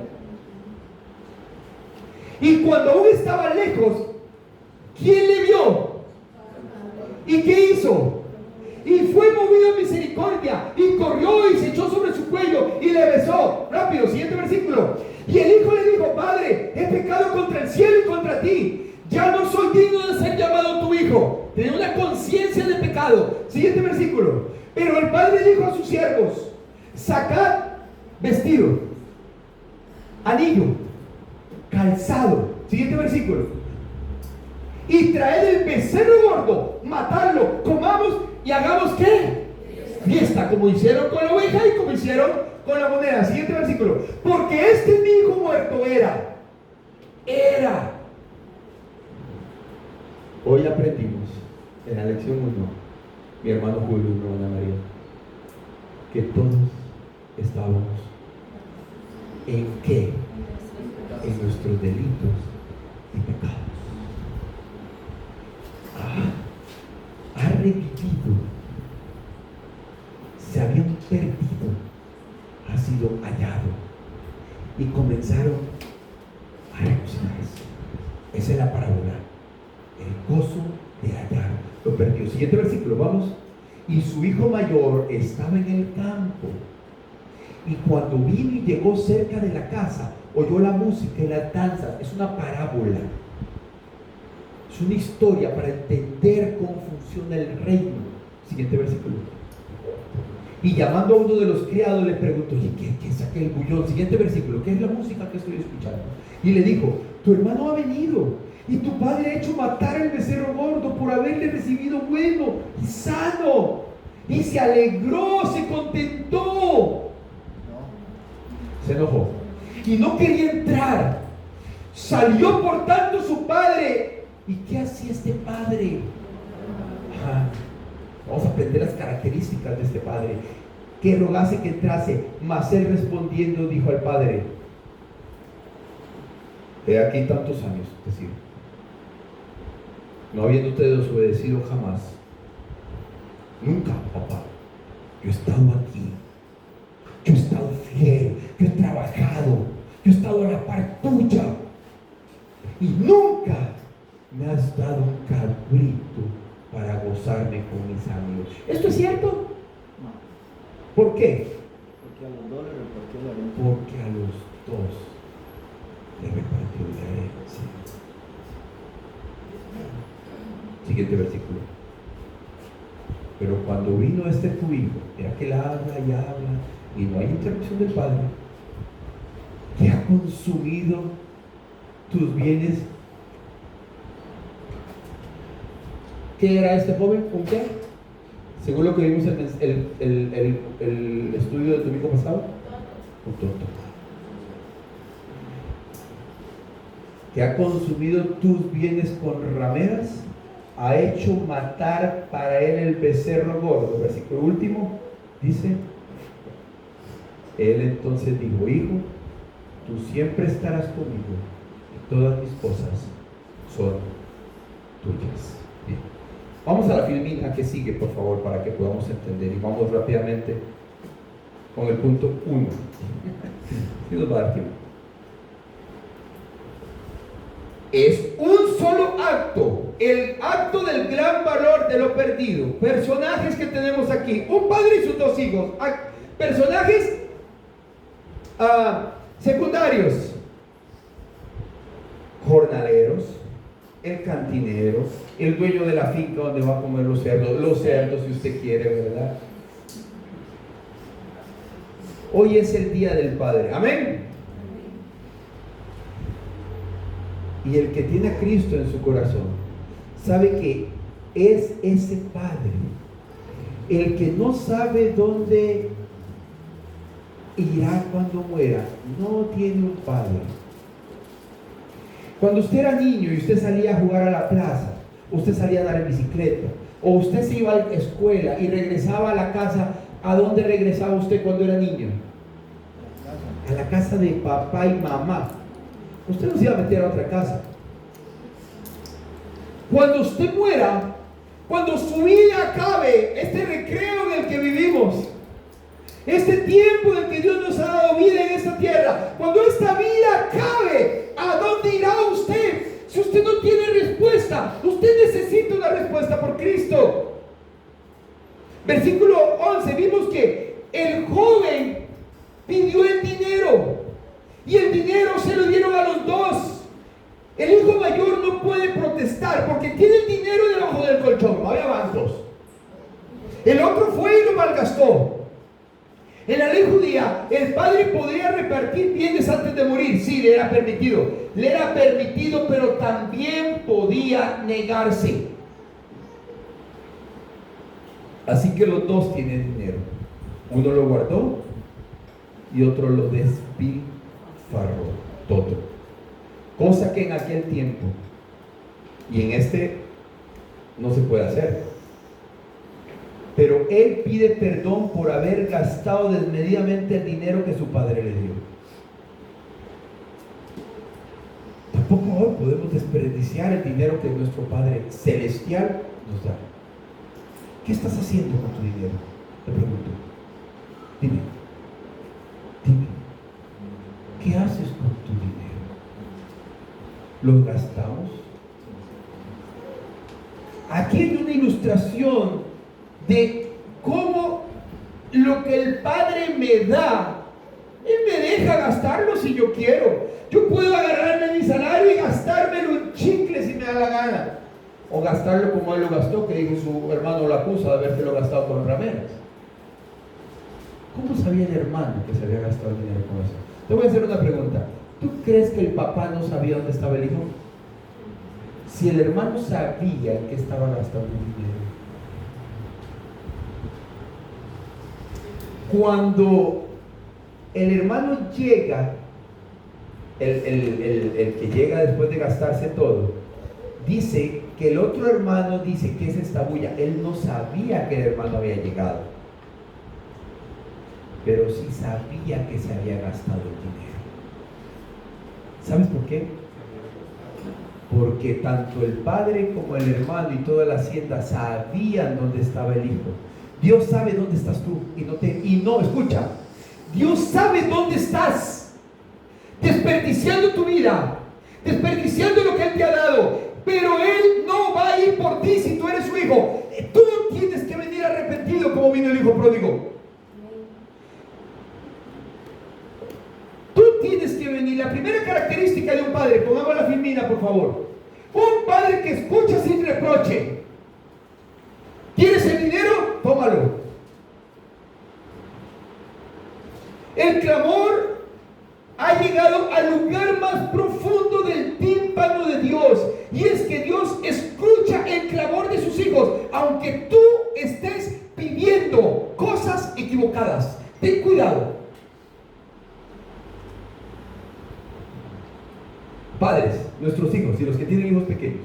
Y cuando aún estaba lejos, ¿quién le vio? ¿Y qué hizo? Y fue movido a misericordia, y corrió y se echó sobre su cuello y le besó. Rápido, siguiente versículo. Y el hijo le dijo: Padre, he pecado contra el cielo y contra ti, ya no soy digno de ser llamado tu hijo. Tenía una conciencia de pecado. Siguiente versículo. Pero el padre dijo a sus siervos: sacad vestido, anillo, calzado. Siguiente versículo. Y traed el becerro gordo, matadlo, comamos y hagamos ¿qué? Fiesta, como hicieron con la oveja y como hicieron con la moneda. Siguiente versículo. Porque este mi hijo muerto era. Hoy aprendimos en la lección 1, mi hermano Julio y mi hermana María, que todos estábamos ¿en qué? En nuestros delitos y pecados. Ha revivido, se habían perdido, ha sido hallado y comenzaron a regocijarse. Esa es la parábola, el gozo de hallar lo perdido. Siguiente versículo, vamos. Y su hijo mayor estaba en el campo, y cuando vino y llegó cerca de la casa, oyó la música y las danzas. Es una parábola. Es una historia para entender cómo funciona el reino. Siguiente versículo. Y llamando a uno de los criados le preguntó: oye, ¿qué es aquel bullón? Siguiente versículo. ¿Qué es la música que estoy escuchando? Y le dijo: tu hermano ha venido, y tu padre ha hecho matar el becerro gordo por haberle recibido bueno y sano. Y se alegró, se contentó. Se enojó y no quería entrar. Salió por tanto su padre. ¿Y qué hacía este padre? Vamos a aprender las características de este padre. Que rogase que entrase, mas él respondiendo dijo al padre: he aquí tantos años, es decir, no habiéndote desobedecido jamás. Nunca, papá. Yo he estado aquí, yo he estado fiel, yo he trabajado, yo he estado a la par tuya, y nunca me has dado un cabrito para gozarme con mis amigos. ¿Esto es cierto? No. ¿Por qué? Porque a los dos le repartió la herencia. Porque a los dos le repartió la herencia. Siguiente versículo. Pero cuando vino este tu hijo, era que él habla y habla y no hay interrupción del padre, que ha consumido tus bienes. ¿Qué era este joven? ¿Con qué? Según lo que vimos en el estudio del domingo pasado, un tonto. Que ha consumido tus bienes con rameras, ha hecho matar para él el becerro gordo. Versículo último dice: él entonces dijo: hijo, tú siempre estarás conmigo y todas mis cosas son tuyas. Bien. Vamos a la filmina que sigue, por favor, para que podamos entender, y vamos rápidamente con el punto 1. Y nos va a dar tiempo. Es un solo acto, el acto del gran valor de lo perdido. Personajes que tenemos aquí: un padre y sus dos hijos. Personajes secundarios: jornaleros, el cantinero, el dueño de la finca donde va a comer los cerdos si usted quiere, ¿verdad? Hoy es el día del Padre, amén. Y el que tiene a Cristo en su corazón sabe que es ese Padre. El que no sabe dónde irá cuando muera no tiene un Padre. Cuando usted era niño y usted salía a jugar a la plaza, usted salía a andar en bicicleta, o usted se iba a la escuela y regresaba a la casa, ¿a dónde regresaba usted cuando era niño? A la casa de papá y mamá. Usted no se iba a meter a otra casa. Cuando usted muera, cuando su vida acabe, este recreo en el que vivimos, este tiempo en el que Dios nos ha dado vida en esta tierra, cuando esta vida acabe, ¿a dónde irá usted? Si usted no tiene respuesta, usted necesita una respuesta por Cristo. Versículo 11, vimos que el joven pidió el dinero y el dinero se lo dieron a los dos. El hijo mayor no puede protestar porque tiene el dinero debajo del colchón, no había bancos. El otro fue y lo malgastó. En la ley judía, el padre podría repartir bienes antes de morir. Sí, le era permitido. Le era permitido, pero también podía negarse. Así que los dos tienen dinero. Uno lo guardó y otro lo despilfarró todo. Cosa que en aquel tiempo y en este no se puede hacer. Pero él pide perdón por haber gastado desmedidamente el dinero que su padre le dio. Tampoco hoy podemos desperdiciar el dinero que nuestro Padre Celestial nos da. ¿Qué estás haciendo con tu dinero? Te pregunto. Dime. ¿Qué haces con tu dinero? ¿Lo gastamos? Aquí hay una ilustración de cómo lo que el Padre me da, Él me deja gastarlo si yo quiero. Yo puedo agarrarme mi salario y gastármelo en chicles si me da la gana, o gastarlo como Él lo gastó, que dijo su hermano lo acusa de habérselo gastado con rameras. ¿Cómo sabía el hermano que se había gastado el dinero con eso? Te voy a hacer una pregunta. ¿Tú crees que el papá no sabía dónde estaba el hijo? Si el hermano sabía en qué estaba gastando el dinero. Cuando el hermano llega, el que llega después de gastarse todo, dice que el otro hermano dice que es esta bulla. Él no sabía que el hermano había llegado, pero sí sabía que se había gastado el dinero. ¿Sabes por qué? Porque tanto el padre como el hermano y toda la hacienda sabían dónde estaba el hijo. Dios sabe dónde estás tú y no, escucha, Dios sabe dónde estás desperdiciando tu vida, desperdiciando lo que Él te ha dado, pero Él no va a ir por ti si tú eres su hijo. Tú tienes que venir arrepentido como vino el hijo pródigo. Tú tienes que venir. La primera característica de un padre, pongamos la filmina por favor, un padre que escucha sin reproche. ¿Quieres el dinero? Tómalo. El clamor ha llegado al lugar más profundo del tímpano de Dios, y es que Dios escucha el clamor de sus hijos, aunque tú estés pidiendo cosas equivocadas. Ten cuidado. Padres, nuestros hijos y los que tienen hijos pequeños,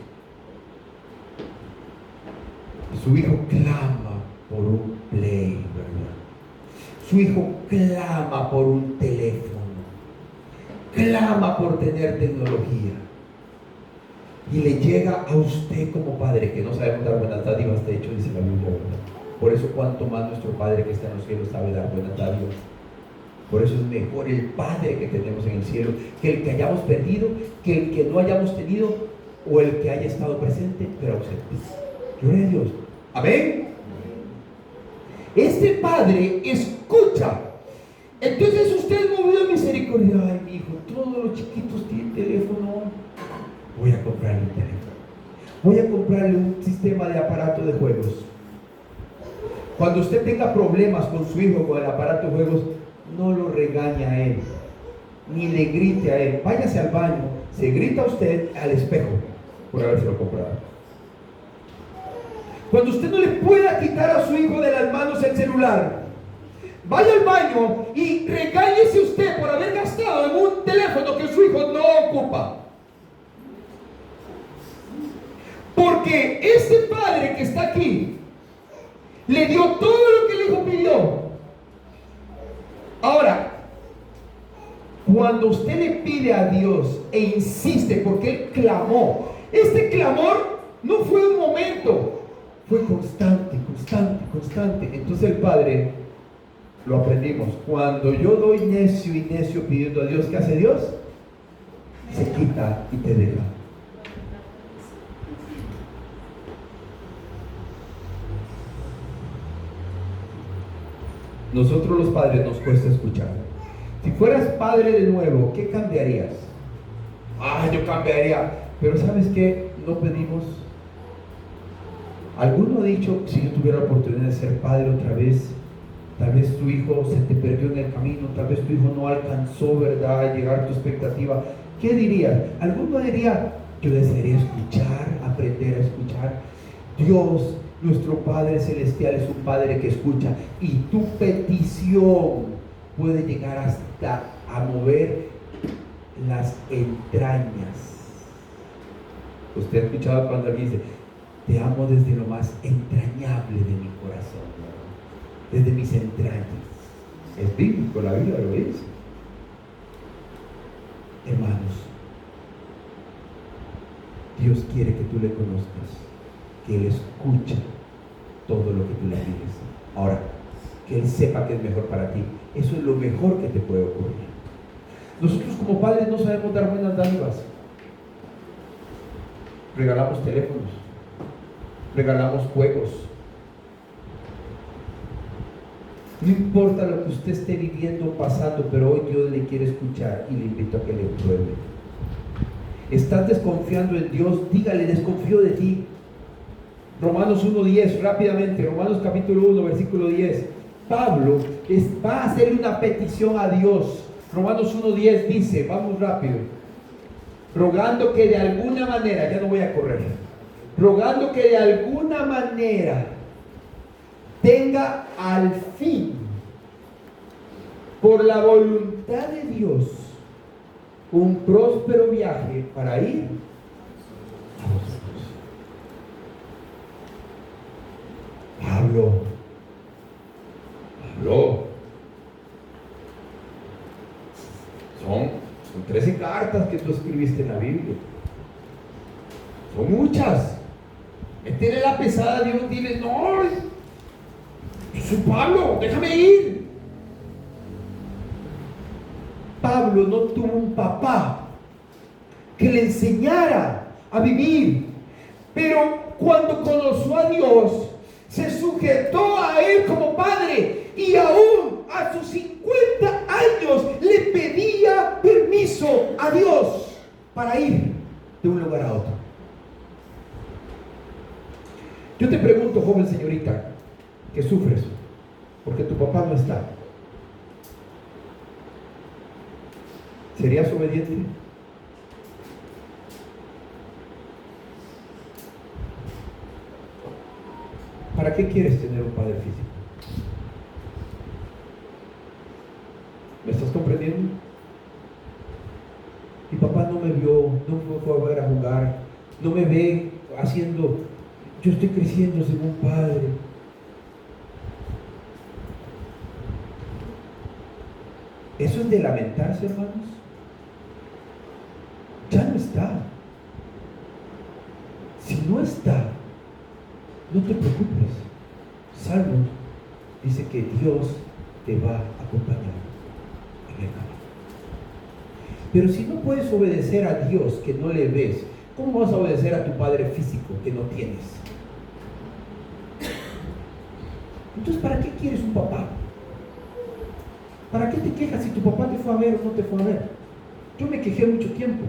su hijo clama por un play, ¿verdad? Su hijo clama por un teléfono, clama por tener tecnología, y le llega a usted como padre, que no sabemos dar buenas dádivas, de hecho dice la Biblia, ¿verdad? Por eso cuanto más nuestro Padre que está en los cielos sabe dar buenas dádivas. Por eso es mejor el Padre que tenemos en el cielo que el que hayamos perdido, que el que no hayamos tenido, o el que haya estado presente pero ausente. Gloria a Dios. Amén. Este Padre escucha. Entonces usted es movido a misericordia. Ay, mi hijo, todos los chiquitos tienen teléfono. Voy a comprarle un teléfono. Voy a comprarle un sistema de aparato de juegos. Cuando usted tenga problemas con su hijo con el aparato de juegos, no lo regañe a él, ni le grite a él. Váyase al baño, se grita a usted al espejo por habérselo comprado. Cuando usted no le pueda quitar a su hijo de las manos el celular, vaya al baño y regáñese usted por haber gastado en un teléfono que su hijo no ocupa. Porque este padre que está aquí le dio todo lo que el hijo pidió. Ahora, cuando usted le pide a Dios e insiste, porque él clamó, este clamor no fue un momento, fue constante, constante, constante. Entonces el padre, lo aprendimos, cuando yo doy necio y necio pidiendo a Dios, ¿qué hace Dios? Se quita y te deja. Nosotros los padres nos cuesta escuchar. Si fueras padre de nuevo, ¿qué cambiarías? Yo cambiaría. Pero ¿sabes qué? No pedimos. Alguno ha dicho, si yo tuviera la oportunidad de ser padre otra vez, tal vez tu hijo se te perdió en el camino, tal vez tu hijo no alcanzó, ¿verdad?, a llegar a tu expectativa. ¿Qué dirías? Alguno diría, yo desearía escuchar, aprender a escuchar. Dios, nuestro Padre Celestial, es un Padre que escucha, y tu petición puede llegar hasta a mover las entrañas. Usted ha escuchado cuando alguien dice, te amo desde lo más entrañable de mi corazón, ¿no? Desde mis entrañas. Es bíblico, la Biblia lo dice. Hermanos, Dios quiere que tú le conozcas, que Él escucha todo lo que tú le pides. Ahora, que Él sepa que es mejor para ti. Eso es lo mejor que te puede ocurrir. Nosotros como padres no sabemos dar buenas dádivas. Regalamos teléfonos, regalamos juegos. No importa lo que usted esté viviendo, pasando, pero hoy Dios le quiere escuchar y le invito a que le pruebe. ¿Estás desconfiando en Dios? Dígale, desconfío de ti. Romanos 1:10, rápidamente, Romanos capítulo 1, versículo 10. Pablo va a hacerle una petición a Dios. Romanos 1:10 dice, vamos rápido, rogando que de alguna manera, ya no voy a correr, rogando que de alguna manera tenga al fin, por la voluntad de Dios, un próspero viaje para ir a vosotros. Pablo, son 13 cartas que tú escribiste en la Biblia. Son muchas. Métele la pesada a Dios, dile, no, yo soy Pablo, déjame ir. Pablo no tuvo un papá que le enseñara a vivir, pero cuando conoció a Dios, se sujetó a Él como padre, y aún a sus 50 años le pedía permiso a Dios para ir de un lugar a otro. Yo te pregunto, joven señorita, que sufres porque tu papá no está, ¿serías obediente? ¿Para qué quieres tener un padre físico? ¿Me estás comprendiendo? Mi papá no me vio, no me fue a ver a jugar, no me ve haciendo, yo estoy creciendo sin un padre. Eso es de lamentarse, hermanos. Ya no está. Si no está, no te preocupes. Salmos dice que Dios te va a acompañar en el camino. Pero si no puedes obedecer a Dios que no le ves, ¿cómo vas a obedecer a tu padre físico que no tienes? Entonces, ¿para qué quieres un papá? ¿Para qué te quejas si tu papá te fue a ver o no te fue a ver? Yo me quejé mucho tiempo.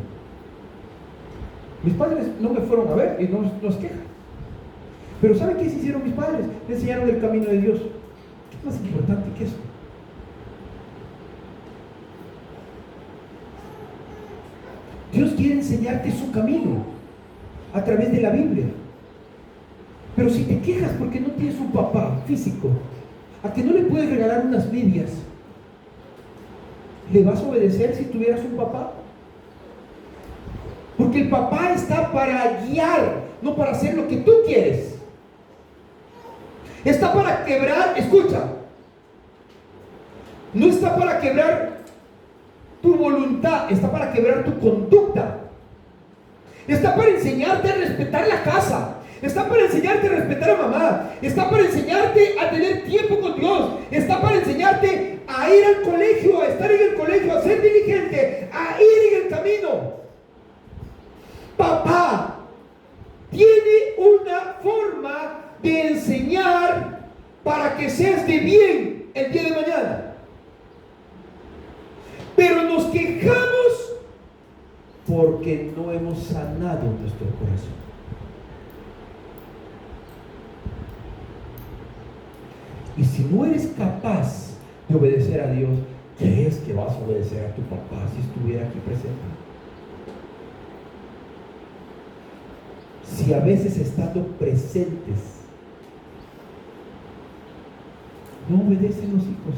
Mis padres no me fueron a ver y no nos quejan. Pero ¿saben qué hicieron mis padres? Me enseñaron el camino de Dios. ¿Qué es más importante que eso? Dios quiere enseñarte su camino a través de la Biblia. Pero si te quejas porque no tienes un papá físico, a que no le puedes regalar unas medias, ¿le vas a obedecer si tuvieras un papá? Porque el papá está para guiar no para hacer lo que tú quieres. Está para quebrar, escucha, no está para quebrar tu voluntad, está para quebrar tu conducta. Está para enseñarte a respetar la casa. Está para enseñarte a respetar a mamá. Está para enseñarte a tener tiempo con Dios. Está para enseñarte a ir al colegio, a estar en el colegio, a ser diligente, a ir en el camino. Papá tiene una forma de enseñar para que seas de bien el día de mañana. Pero nos quejamos porque no hemos sanado nuestro corazón. Y si no eres capaz de obedecer a Dios, ¿qué es que vas a obedecer a tu papá si estuviera aquí presente? Si a veces estando presentes no obedecen los hijos,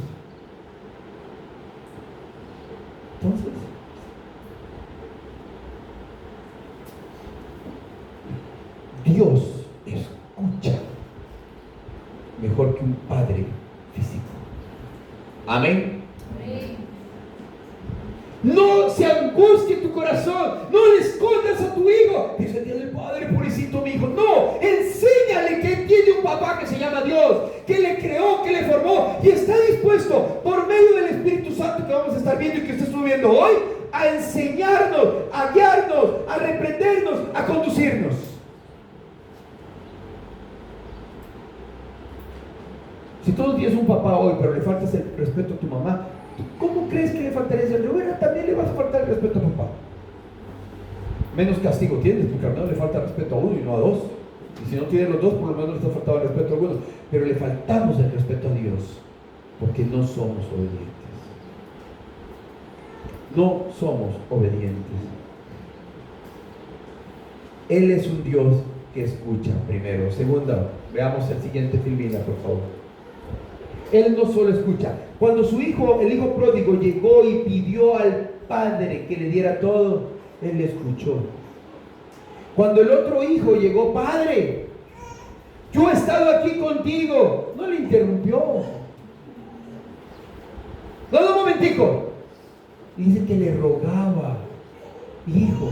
entonces Dios escucha mejor que un padre físico. Amén. No se angustie tu corazón, no le escondas a tu hijo. Dice el día del padre, pobrecito mi hijo. No, enséñale que tiene un papá que se llama Dios, que le creó, que le formó y está dispuesto por medio del Espíritu Santo que vamos a estar viendo y que usted está viendo hoy, a enseñarnos, a guiarnos, a reprendernos, a conducirnos. Si todos los días un papá hoy, pero le faltas el respeto a tu mamá, ¿cómo crees que le faltaría ese respeto? Bueno, también le vas a faltar el respeto a papá. Menos castigo tienes, porque al menos le falta respeto a uno y no a dos. Y si no tienes los dos, por lo menos le está faltando el respeto a algunos. Pero le faltamos el respeto a Dios, porque no somos obedientes. No somos obedientes. Él es un Dios que escucha, primero. Segunda, veamos el siguiente filmina, por favor. Él no solo escucha. Cuando su hijo, el hijo pródigo, llegó y pidió al padre que le diera todo, él le escuchó. Cuando el otro hijo llegó, padre, yo he estado aquí contigo, no le interrumpió. No, un momentico. Dice que le rogaba, hijo,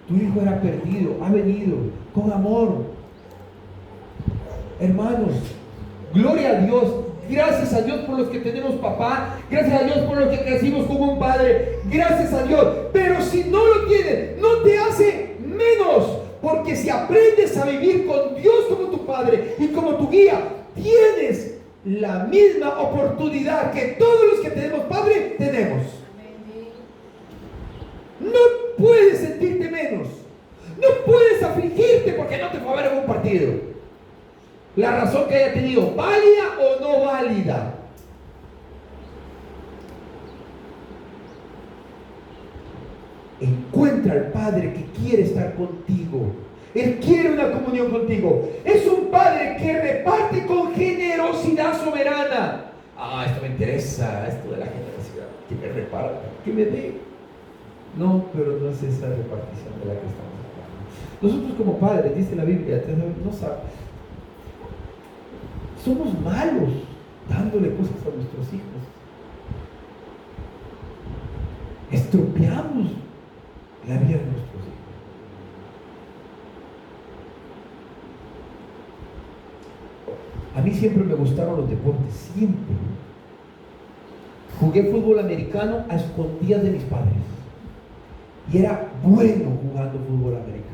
tu hijo era perdido, ha venido con amor. Hermanos, gloria a Dios. Gracias a Dios por los que tenemos papá. Gracias a Dios por los que crecimos con un padre. Gracias a Dios. Pero si no lo tienes, no te hace menos. Porque si aprendes a vivir con Dios como tu padre y como tu guía, tienes la misma oportunidad que todos los que tenemos padre tenemos. No puedes sentirte menos. No puedes afligirte porque no te fue a ver en un partido. La razón que haya tenido, válida o no válida. Encuentra al Padre que quiere estar contigo. Él quiere una comunión contigo. Es un Padre que reparte con generosidad soberana. Esto me interesa, esto de la generosidad. Que me reparta, que me dé. No, pero no es esa repartición de la que estamos hablando. Nosotros como padres, dice la Biblia, no sabemos. Somos malos dándole cosas a nuestros hijos. Estropeamos la vida de nuestros hijos. A mí siempre me gustaron los deportes, siempre. Jugué fútbol americano a escondidas de mis padres. Y era bueno jugando fútbol americano.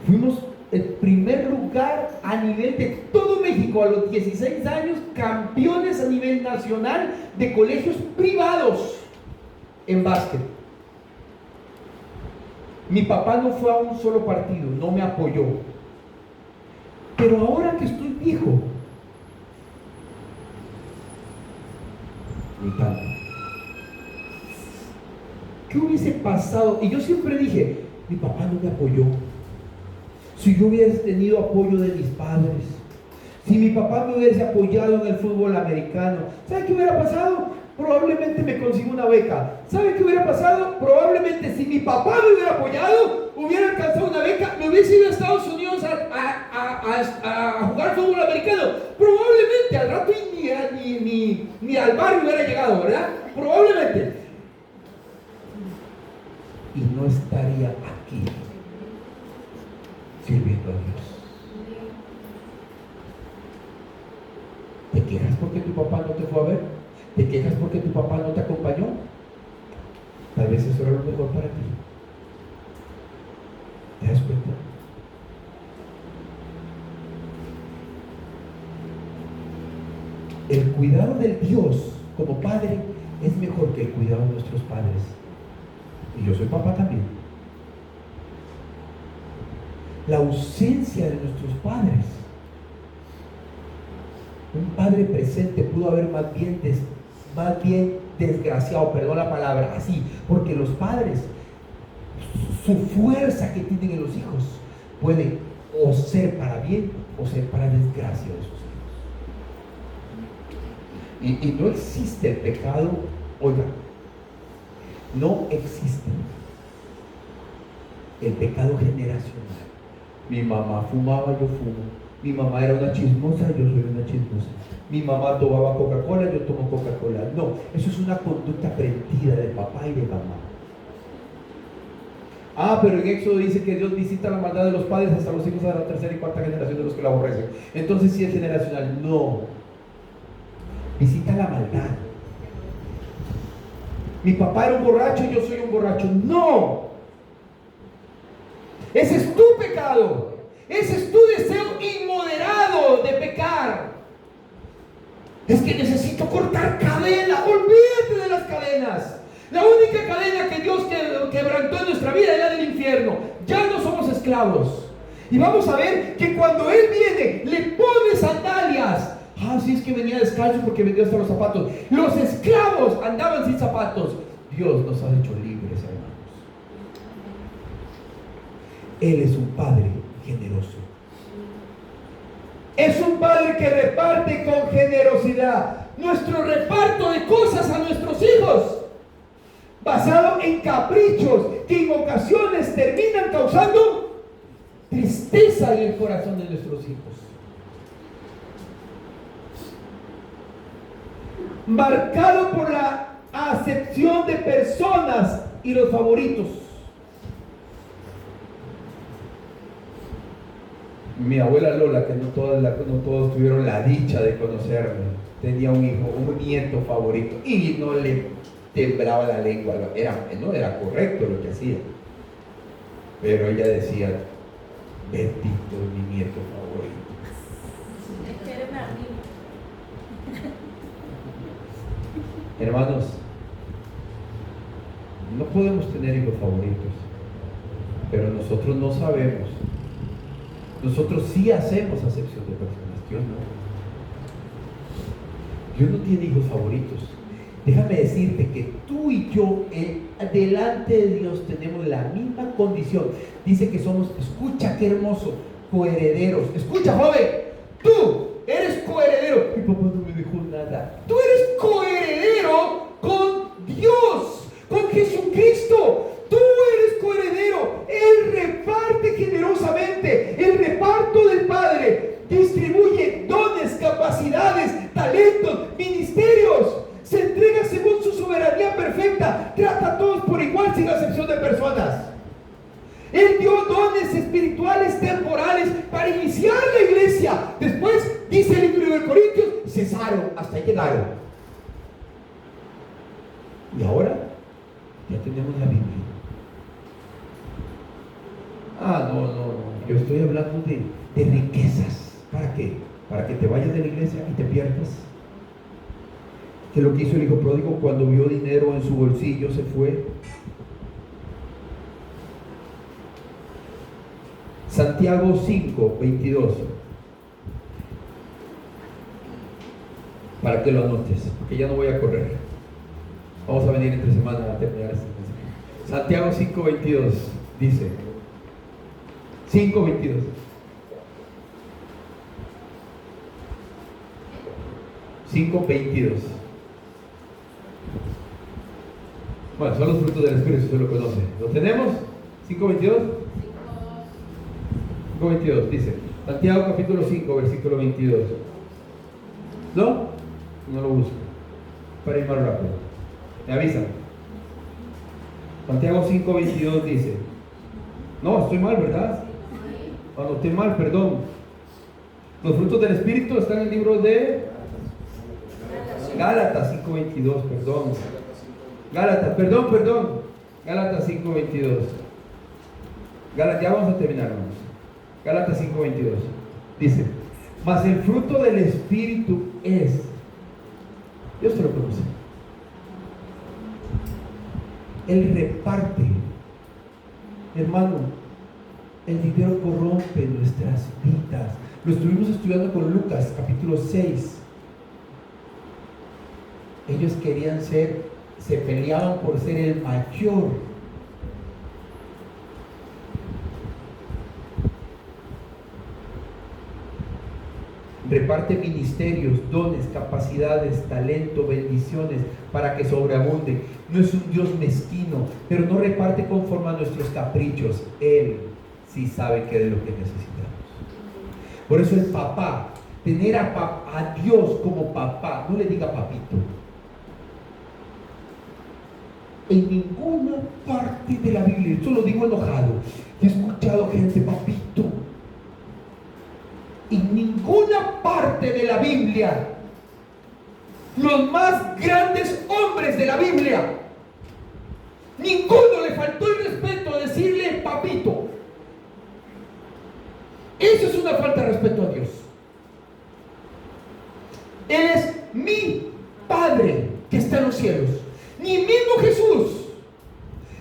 Fuimos el primer lugar a nivel de todo México, a los 16 años, campeones a nivel nacional de colegios privados en básquet. Mi papá no fue a un solo partido, no me apoyó. Pero ahora que estoy viejo, ni tanto. ¿Qué hubiese pasado? Y yo siempre dije, mi papá no me apoyó. Si yo hubiese tenido apoyo de mis padres, si mi papá me hubiese apoyado en el fútbol americano, ¿sabe qué hubiera pasado? probablemente me consigo una beca. ¿Sabe qué hubiera pasado? Probablemente si mi papá me hubiera apoyado, hubiera alcanzado una beca, me hubiese ido a Estados Unidos a jugar fútbol americano. Probablemente al rato ni al barrio hubiera llegado, ¿verdad? Probablemente. Y no estaría aquí sirviendo a Dios. ¿Te quejas porque tu papá no te fue a ver? ¿Te quejas porque tu papá no te acompañó? Tal vez eso era lo mejor para ti. ¿Te das cuenta? El cuidado del Dios como padre es mejor que el cuidado de nuestros padres. Y yo soy papá también. La ausencia de nuestros padres. Un padre presente pudo haber más bien desgraciado, perdón la palabra, así, porque los padres, su fuerza que tienen en los hijos puede o ser para bien o ser para desgracia de sus hijos. Y no existe el pecado, oiga, no existe el pecado generacional. Mi mamá fumaba, yo fumo. Mi mamá era una chismosa, yo soy una chismosa. Mi mamá tomaba Coca-Cola, yo tomo Coca-Cola. No, eso es una conducta aprendida de papá y de mamá. Pero en Éxodo dice que Dios visita la maldad de los padres hasta los hijos de la tercera y cuarta generación de los que la aborrecen. Entonces sí es generacional. No. Visita la maldad. Mi papá era un borracho y yo soy un borracho. No. Ese es tu pecado. Ese es tu deseo inmoderado de pecar. Es que necesito cortar cadena. Olvídate de las cadenas. La única cadena que Dios quebrantó en nuestra vida era del infierno. Ya no somos esclavos. Y vamos a ver que cuando Él viene, le pone sandalias. Sí, es que venía descalzo porque vendió hasta los zapatos. Los esclavos andaban sin zapatos. Dios nos ha hecho libres, hermanos. Él es un Padre generoso. Es un Padre que reparte con generosidad. Nuestro reparto de cosas a nuestros hijos, basado en caprichos que en ocasiones terminan causando tristeza en el corazón de nuestros hijos. Marcado por la acepción de personas y los favoritos. Mi abuela Lola, que no todos tuvieron la dicha de conocerme, tenía un hijo, un nieto favorito, y no le temblaba la lengua, no era correcto lo que hacía, pero ella decía: bendito es mi nieto favorito. Es que era una amiga. Hermanos, no podemos tener hijos favoritos, pero nosotros no sabemos. Nosotros sí hacemos acepción de personas, Dios no. Dios no tiene hijos favoritos. Déjame decirte que tú y yo delante de Dios tenemos la misma condición. Dice que somos, escucha qué hermoso, coherederos. Escucha, joven, tú eres coheredero. Mi papá no me dejó nada. Tú eres coheredero con Dios, con Jesucristo. Tú eres coheredero. Él reparte generosamente. El reparto del Padre distribuye dones, capacidades, talentos, ministerios. Se entrega según su soberanía perfecta. Trata a todos por igual sin acepción de personas. Él dio dones espirituales temporales para iniciar la iglesia. Después, dice el libro de Corintios, cesaron, hasta ahí llegaron. Y ahora ya tenemos la Biblia. No. Yo estoy hablando de riquezas. ¿Para qué? Para que te vayas de la iglesia y te pierdas. Que lo que hizo el hijo pródigo cuando vio dinero en su bolsillo se fue. Santiago 5:22. Para que lo anotes, que ya no voy a correr. Vamos a venir entre semanas a terminar este mensaje. Santiago 5:22 dice: 5:22. Bueno, son los frutos del Espíritu, usted lo conoce. ¿Lo tenemos? 5:22. 5:22 dice. Santiago capítulo 5, versículo 22. ¿No? No lo busco. Para ir más rápido. Me avisan. Santiago 5:22 dice. No, estoy mal, ¿verdad? Anoté mal, perdón. Los frutos del Espíritu están en el libro de Gálatas 5:22, perdón. Gálatas, perdón. Gálatas 5:22. Ya vamos a terminar, hermanos. Gálatas 5:22. Dice, mas el fruto del Espíritu es. Dios te lo conoce. Él reparte. Hermano, el dinero corrompe nuestras vidas. Lo estuvimos estudiando con Lucas, capítulo 6. Ellos querían se peleaban por ser el mayor. Reparte ministerios, dones, capacidades, talento, bendiciones para que sobreabunden. No es un Dios mezquino, pero no reparte conforme a nuestros caprichos. Él sí sabe qué es lo que necesitamos. Por eso el papá, tener a Dios como papá, no le diga papito. En ninguna parte de la Biblia, esto lo digo enojado, he escuchado gente, papito. En ninguna parte de la Biblia, los más grandes hombres de la Biblia, ninguno le faltó el respeto a decirle papito. Eso es una falta de respeto a Dios. Él es mi Padre que está en los cielos. Ni el mismo Jesús,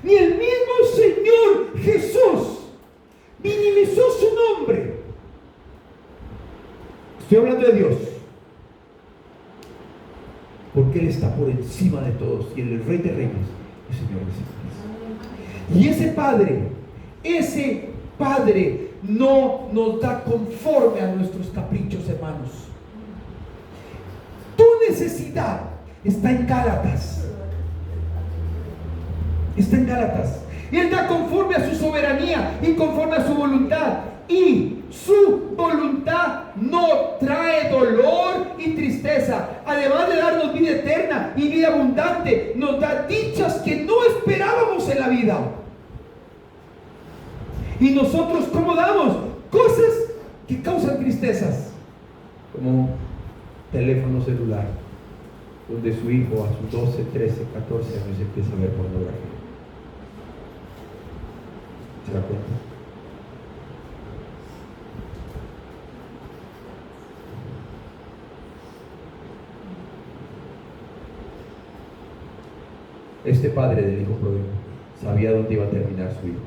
ni el mismo Señor Jesús minimizó su nombre. Estoy hablando de Dios, porque Él está por encima de todos y Él es el Rey de Reyes y Señor de Señores. Y ese Padre no nos da conforme a nuestros caprichos, hermanos. Tu necesidad está en Gálatas. Está en Gálatas. Él da conforme a su soberanía y conforme a su voluntad. Y su voluntad no trae dolor y tristeza. Además de darnos vida eterna y vida abundante, nos da dichas que no esperábamos en la vida. Y nosotros, ¿cómo damos? Cosas que causan tristezas. Como teléfono celular, donde su hijo a sus 12, 13, 14 años empieza a ver pornografía. ¿Se da cuenta? Este padre del hijo pródigo sabía dónde iba a terminar su hijo,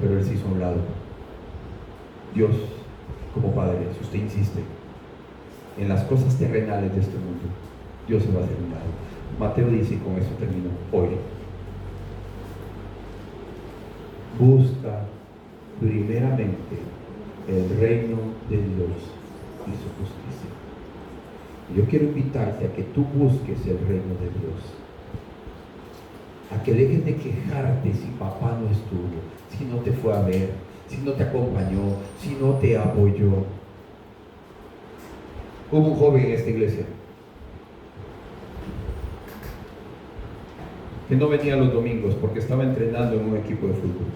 pero él se hizo a un lado. Dios, como padre, si usted insiste en las cosas terrenales de este mundo, Dios se va a hacer un lado. Mateo dice, y con eso termino hoy: busca primeramente el reino de Dios y su justicia. Yo quiero invitarte a que tú busques el reino de Dios, a que dejes de quejarte si papá no estuvo, si no te fue a ver, si no te acompañó, si no te apoyó. Hubo un joven en esta iglesia que no venía los domingos porque estaba entrenando en un equipo de fútbol.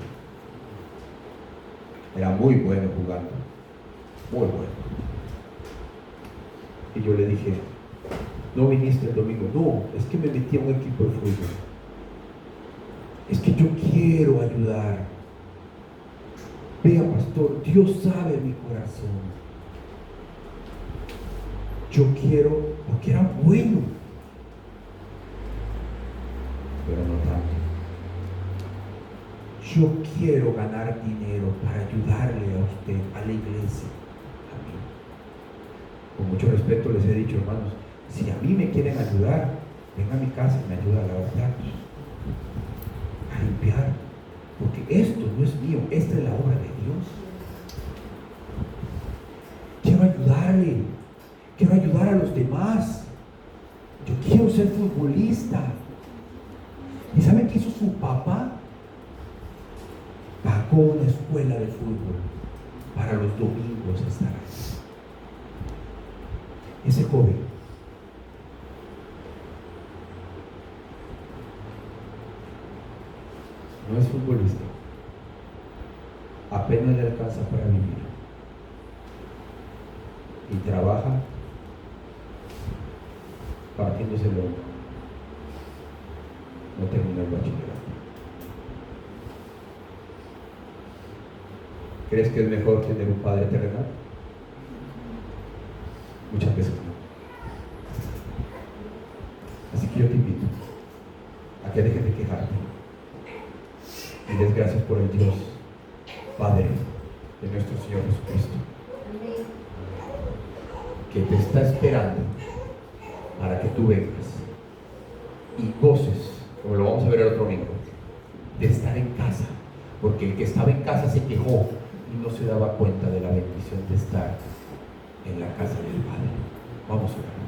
Era muy bueno jugando, muy bueno. Y yo le dije, ¿no viniste el domingo? No, es que me metí a un equipo de fútbol. Es que yo quiero ayudar. Vea, pastor, Dios sabe mi corazón. Yo quiero, porque era bueno, pero no tanto. Yo quiero ganar dinero para ayudarle a usted, a la iglesia, a mí. Con mucho respeto les he dicho, hermanos, si a mí me quieren ayudar, venga a mi casa y me ayuda a lavar platos, a limpiar, porque esto no es mío, esta es la obra de Dios. Quiero ayudarle, quiero ayudar a los demás. Yo quiero ser futbolista. su papá pagó una escuela de fútbol para los domingos estar ahí. Ese joven no es futbolista, apenas le alcanza para vivir y trabaja partiéndose el hombro. No termina el bachillerato. ¿Crees que es mejor tener un padre terrenal? Muchas veces no. Así que yo te invito a que dejes de quejarte y des gracias por el Dios Padre de nuestro Señor Jesucristo, que te está esperando para que tú vengas y goces, como lo vamos a ver el otro domingo, de estar en casa, porque el que estaba en casa se quejó y no se daba cuenta de la bendición de estar en la casa del Padre. Vamos a orar.